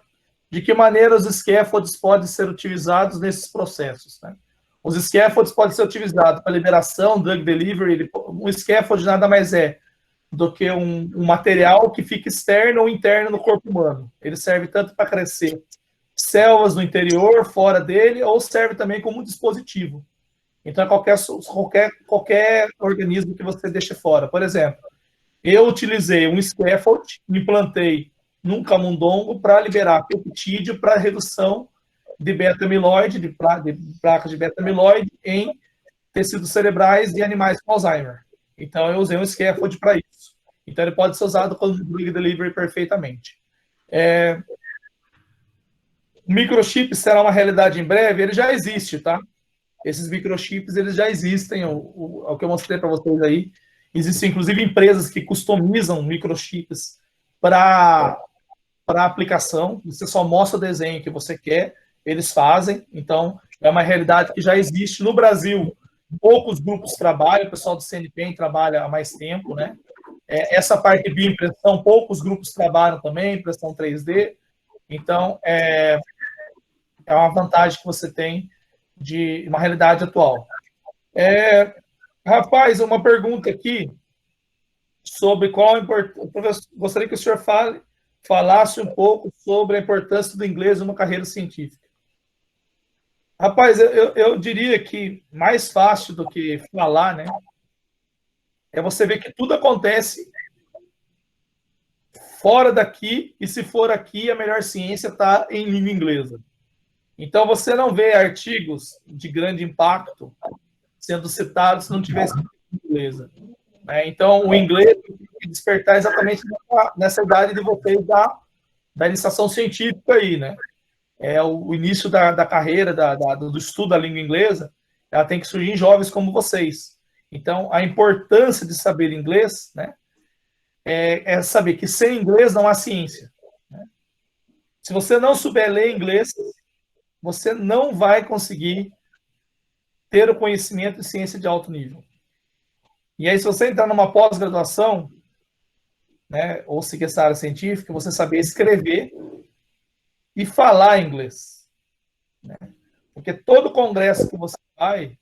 De que maneira os scaffolds podem ser utilizados nesses processos, né? Os scaffolds podem ser utilizados para liberação, drug delivery. Um scaffold nada mais do que um material que fica externo ou interno no corpo humano. Ele serve tanto para crescer células no interior, fora dele, ou serve também como um dispositivo. Então, qualquer organismo que você deixe fora. Por exemplo, eu utilizei um scaffold, implantei num camundongo para liberar peptídeo para redução de beta-amiloide, de placas de beta-amiloide em tecidos cerebrais de animais com Alzheimer. Então, eu usei um scaffold para isso. Então, ele pode ser usado como drug delivery perfeitamente. O microchip será uma realidade em breve? Ele já existe, tá? Esses microchips, eles já existem, o que eu mostrei para vocês aí. Existem, inclusive, empresas que customizam microchips para aplicação. Você só mostra o desenho que você quer, eles fazem. Então, é uma realidade que já existe. No Brasil, poucos grupos trabalham, o pessoal do CNPq trabalha há mais tempo, né? Essa parte de bioimpressão, poucos grupos trabalham também, impressão 3D. Então, é uma vantagem que você tem de uma realidade atual. Rapaz, uma pergunta aqui sobre qual a importância. Gostaria que o senhor falasse um pouco sobre a importância do inglês numa carreira científica. Rapaz, eu diria que mais fácil do que falar, né? É você ver que tudo acontece fora daqui, e se for aqui, a melhor ciência está em língua inglesa. Então, você não vê artigos de grande impacto sendo citados se não tivesse língua inglesa. Então, o inglês tem que despertar exatamente nessa idade de vocês da iniciação científica aí, né? O início da carreira, do estudo da língua inglesa, ela tem que surgir em jovens como vocês. Então, a importância de saber inglês, né, é saber que sem inglês não há ciência, né? Se você não souber ler inglês, você não vai conseguir ter o conhecimento de ciência de alto nível. E aí, se você entrar numa pós-graduação, né, ou seguir essa área científica, você saber escrever e falar inglês, né? Porque todo congresso que você vai,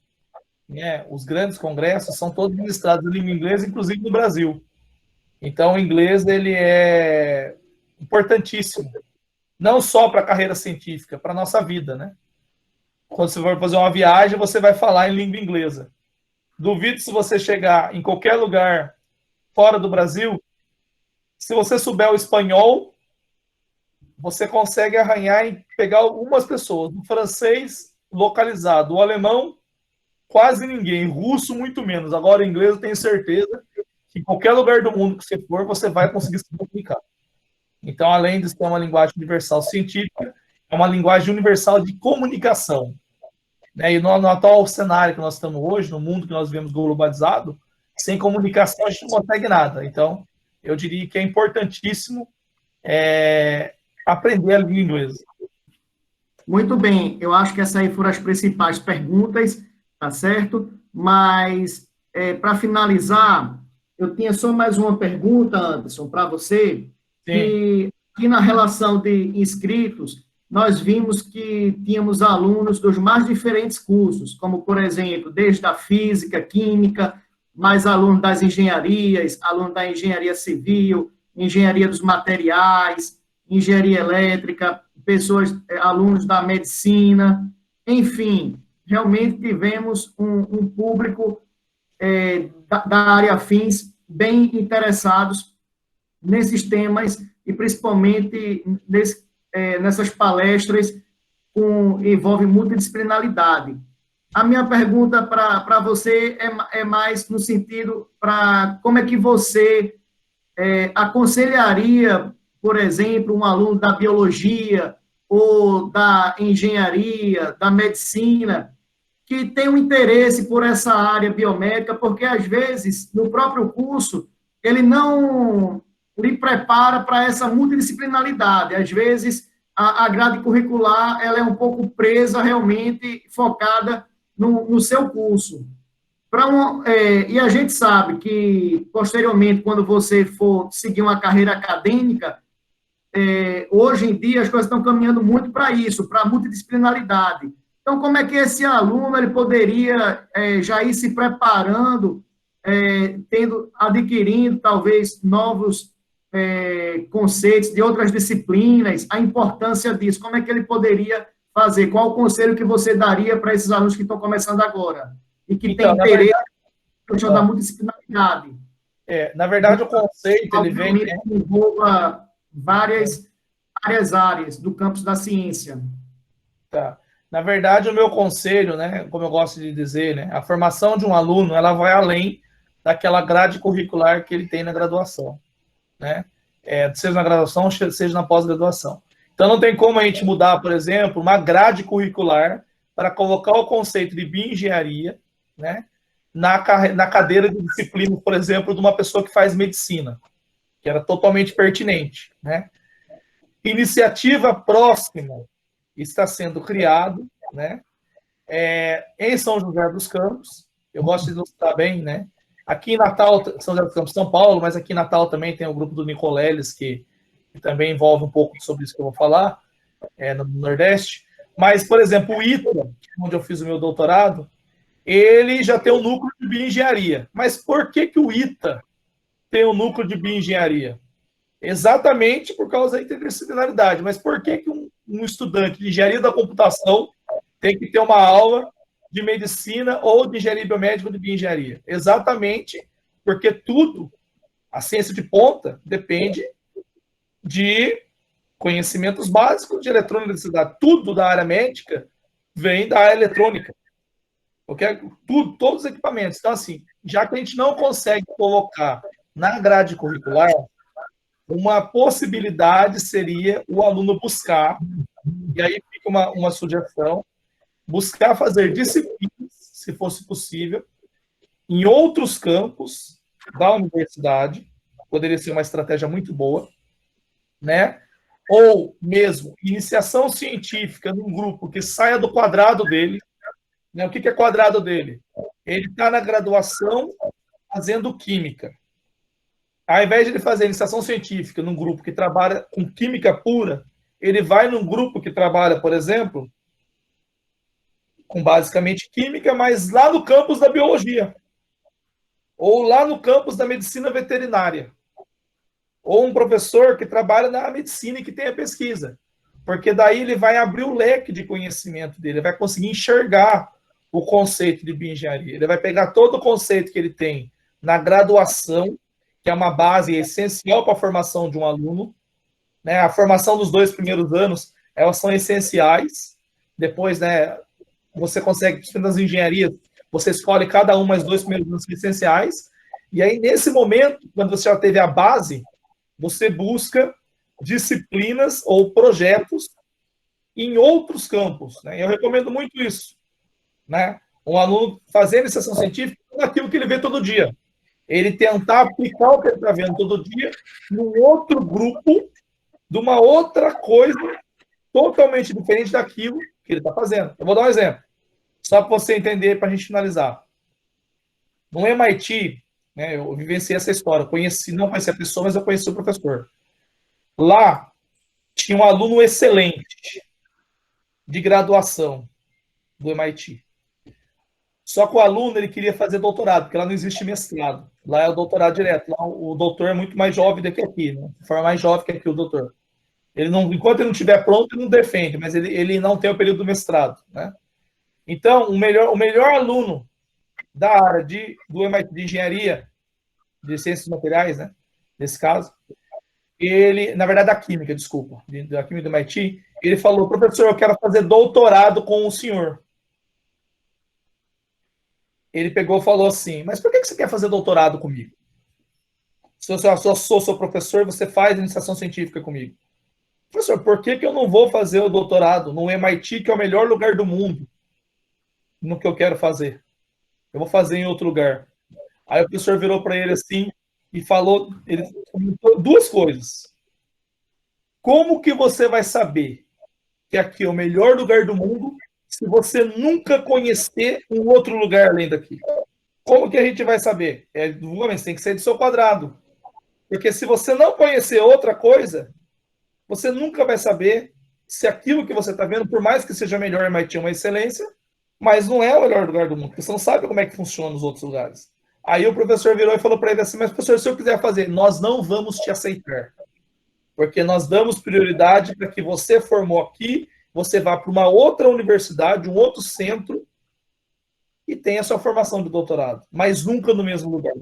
né, os grandes congressos são todos ministrados em língua inglesa, inclusive no Brasil. Então, o inglês ele é importantíssimo, não só para a carreira científica, para a nossa vida, né? Quando você for fazer uma viagem, você vai falar em língua inglesa. Duvido se você chegar em qualquer lugar fora do Brasil, se você souber o espanhol, você consegue arranhar e pegar algumas pessoas. O francês, localizado. O alemão, quase ninguém. Russo, muito menos. Agora, o inglês, eu tenho certeza que em qualquer lugar do mundo que você for, você vai conseguir se comunicar. Então, além de ser uma linguagem universal científica, é uma linguagem universal de comunicação. E no atual cenário que nós estamos hoje, no mundo que nós vivemos globalizado, sem comunicação a gente não consegue nada. Então, eu diria que é importantíssimo aprender a língua inglesa. Muito bem, eu acho que essas aí foram as principais perguntas, tá certo? Mas, para finalizar, eu tinha só mais uma pergunta, Anderson, para você, que na relação de inscritos, nós vimos que tínhamos alunos dos mais diferentes cursos, como, por exemplo, desde a física, química, mais alunos das engenharias, alunos da engenharia civil, engenharia dos materiais, engenharia elétrica, pessoas, alunos da medicina, enfim, realmente tivemos um público da área fins bem interessados nesses temas e principalmente nessas palestras envolve multidisciplinaridade. A minha pergunta para você é mais no sentido para como é que você aconselharia, por exemplo, um aluno da biologia ou da engenharia, da medicina, que tem um interesse por essa área biomédica, porque, às vezes, no próprio curso, ele não lhe prepara para essa multidisciplinaridade. Às vezes, a grade curricular ela é um pouco presa, realmente, focada no seu curso. E a gente sabe que, posteriormente, quando você for seguir uma carreira acadêmica, hoje em dia as coisas estão caminhando muito para isso, para a multidisciplinaridade. Então, como é que esse aluno ele poderia já ir se preparando, adquirindo, talvez, novos conceitos de outras disciplinas, a importância disso, como é que ele poderia fazer? Qual o conselho que você daria para esses alunos que estão começando agora e que têm interesse na questão da multidisciplinaridade? Na verdade, o conceito, ele vem... envolva várias áreas do campus da ciência. Tá. Na verdade, o meu conselho, né, como eu gosto de dizer, né, a formação de um aluno, ela vai além daquela grade curricular que ele tem na graduação, né? Seja na graduação, seja na pós-graduação. Então, não tem como a gente mudar, por exemplo, uma grade curricular para colocar o conceito de bioengenharia, né, na cadeira de disciplina, por exemplo, de uma pessoa que faz medicina, que era totalmente pertinente, né? Iniciativa próxima está sendo criado, né? Em São José dos Campos, eu gosto de ilustrar bem, né? Aqui em Natal, São José dos Campos, São Paulo, mas aqui em Natal também tem o grupo do Nicoleles, que também envolve um pouco sobre isso que eu vou falar, no Nordeste. Mas, por exemplo, o ITA, onde eu fiz o meu doutorado, ele já tem um núcleo de bioengenharia. Mas por que o ITA tem um núcleo de bioengenharia? Exatamente por causa da interdisciplinaridade. Mas por que um estudante de engenharia da computação tem que ter uma aula de medicina ou de engenharia biomédica ou de bioengenharia? Exatamente porque tudo, a ciência de ponta, depende de conhecimentos básicos de eletrônica e eletricidade. Tudo da área médica vem da área eletrônica. Okay? Tudo, todos os equipamentos. Então, assim, já que a gente não consegue colocar na grade curricular, uma possibilidade seria o aluno buscar, e aí fica uma sugestão, buscar fazer disciplinas, se fosse possível, em outros campos da universidade, poderia ser uma estratégia muito boa, né? Ou mesmo iniciação científica num grupo que saia do quadrado dele, né? O que é quadrado dele? Ele está na graduação fazendo química. Ao invés de ele fazer iniciação científica num grupo que trabalha com química pura, ele vai num grupo que trabalha, por exemplo, com basicamente química, mas lá no campus da biologia. Ou lá no campus da medicina veterinária. Ou um professor que trabalha na medicina e que tem a pesquisa. Porque daí ele vai abrir o leque de conhecimento dele, ele vai conseguir enxergar o conceito de bioengenharia. Ele vai pegar todo o conceito que ele tem na graduação, que é uma base essencial para a formação de um aluno, né? A formação dos 2 primeiros anos, elas são essenciais. Depois, né, você consegue, nas engenharias, você escolhe cada uma, as 2 primeiros anos essenciais. E aí, nesse momento, quando você já teve a base, você busca disciplinas ou projetos em outros campos, né? Eu recomendo muito isso, né? Um aluno fazer iniciação científica naquilo que ele vê todo dia. Ele tentar aplicar o que ele está vendo todo dia num outro grupo, de uma outra coisa totalmente diferente daquilo que ele está fazendo. Eu vou dar um exemplo, só para você entender, para a gente finalizar. No MIT, né, eu vivenciei essa história, não conheci a pessoa, mas eu conheci o professor. Lá, tinha um aluno excelente, de graduação do MIT. Só que o aluno ele queria fazer doutorado, porque lá não existe mestrado. Lá é o doutorado direto. Lá o doutor é muito mais jovem do que aqui, né? De forma mais jovem que aqui o doutor. Ele não, enquanto ele não estiver pronto, ele não defende, mas ele não tem o período do mestrado, né? Então, o melhor aluno da área do MIT de engenharia, de ciências materiais, né? Nesse caso, ele, na verdade, da química, desculpa, da química do MIT, ele falou: professor, eu quero fazer doutorado com o senhor. Ele pegou e falou assim: mas por que você quer fazer doutorado comigo? Se eu sou seu professor, você faz iniciação científica comigo. Professor, por que eu não vou fazer o doutorado no MIT, que é o melhor lugar do mundo, no que eu quero fazer? Eu vou fazer em outro lugar. Aí o professor virou para ele assim e falou, ele comentou duas coisas. Como que você vai saber que aqui é o melhor lugar do mundo se você nunca conhecer um outro lugar além daqui? Como que a gente vai saber? Você tem que ser do seu quadrado. Porque se você não conhecer outra coisa, você nunca vai saber se aquilo que você está vendo, por mais que seja melhor, MIT é uma excelência, mas não é o melhor lugar do mundo, porque você não sabe como é que funciona os outros lugares. Aí o professor virou e falou para ele assim: mas professor, se eu quiser fazer, nós não vamos te aceitar. Porque nós damos prioridade para que você formou aqui, você vá para uma outra universidade, um outro centro, e tenha sua formação de doutorado, mas nunca no mesmo lugar.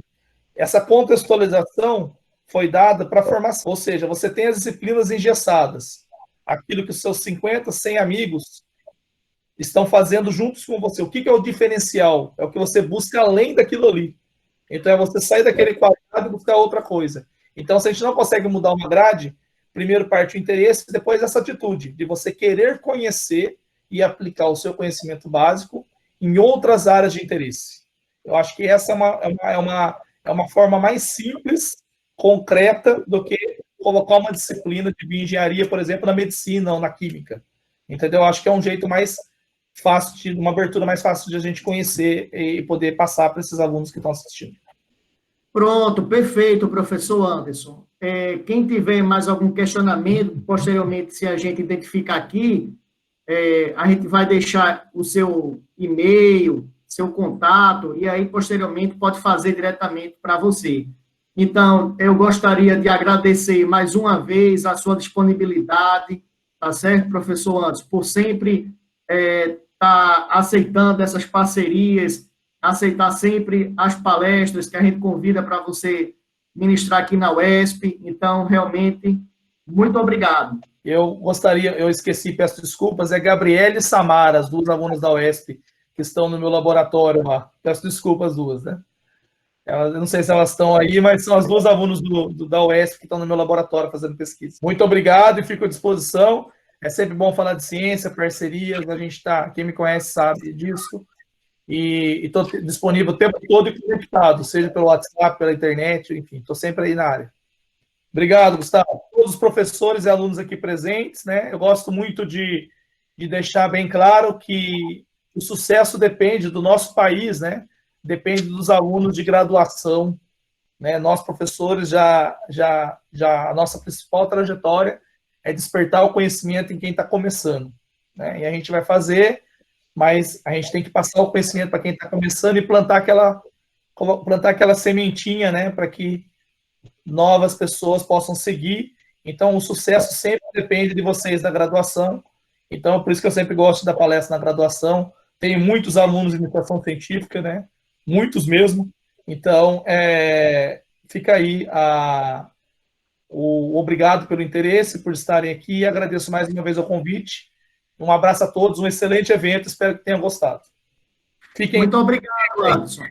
Essa contextualização foi dada para a formação, ou seja, você tem as disciplinas engessadas, aquilo que os seus 50, 100 amigos estão fazendo juntos com você. O que é o diferencial? É o que você busca além daquilo ali. Então, é você sair daquele quadrado e buscar outra coisa. Então, se a gente não consegue mudar uma grade, primeiro parte o interesse, depois essa atitude de você querer conhecer e aplicar o seu conhecimento básico em outras áreas de interesse. Eu acho que essa é uma forma mais simples, concreta, do que colocar uma disciplina de bioengenharia, por exemplo, na medicina ou na química. Entendeu? Eu acho que é um jeito mais fácil, uma abertura mais fácil de a gente conhecer e poder passar para esses alunos que estão assistindo. Pronto, perfeito, professor Anderson. Quem tiver mais algum questionamento, posteriormente, se a gente identificar aqui, a gente vai deixar o seu e-mail, seu contato, e aí, posteriormente, pode fazer diretamente para você. Então, eu gostaria de agradecer mais uma vez a sua disponibilidade, tá certo, professor Anderson, por sempre estar aceitando essas parcerias, aceitar sempre as palestras que a gente convida para você ministrar aqui na UESP. Então, realmente, muito obrigado. Eu esqueci, peço desculpas, é Gabriela e Samara, as duas alunas da UESP, que estão no meu laboratório lá. Peço desculpas as duas, né? Eu não sei se elas estão aí, mas são as duas alunas da UESP que estão no meu laboratório fazendo pesquisa. Muito obrigado e fico à disposição. É sempre bom falar de ciência, parcerias, a gente está, quem me conhece sabe disso. E estou disponível o tempo todo e conectado, seja pelo WhatsApp, pela internet, enfim, estou sempre aí na área. Obrigado, Gustavo. Todos os professores e alunos aqui presentes, né? Eu gosto muito de deixar bem claro que o sucesso depende do nosso país, né? Depende dos alunos de graduação, né? Nós, professores, a nossa principal trajetória é despertar o conhecimento em quem está começando, né? E a gente vai fazer, mas a gente tem que passar o conhecimento para quem está começando e plantar aquela sementinha, né? Para que novas pessoas possam seguir. Então, o sucesso sempre depende de vocês da graduação. Então, por isso que eu sempre gosto da palestra na graduação. Tenho muitos alunos de iniciação científica, né? Muitos mesmo. Então, fica aí o obrigado pelo interesse, por estarem aqui. Agradeço mais uma vez o convite. Um abraço a todos, um excelente evento. Espero que tenham gostado. Muito obrigado, Anderson.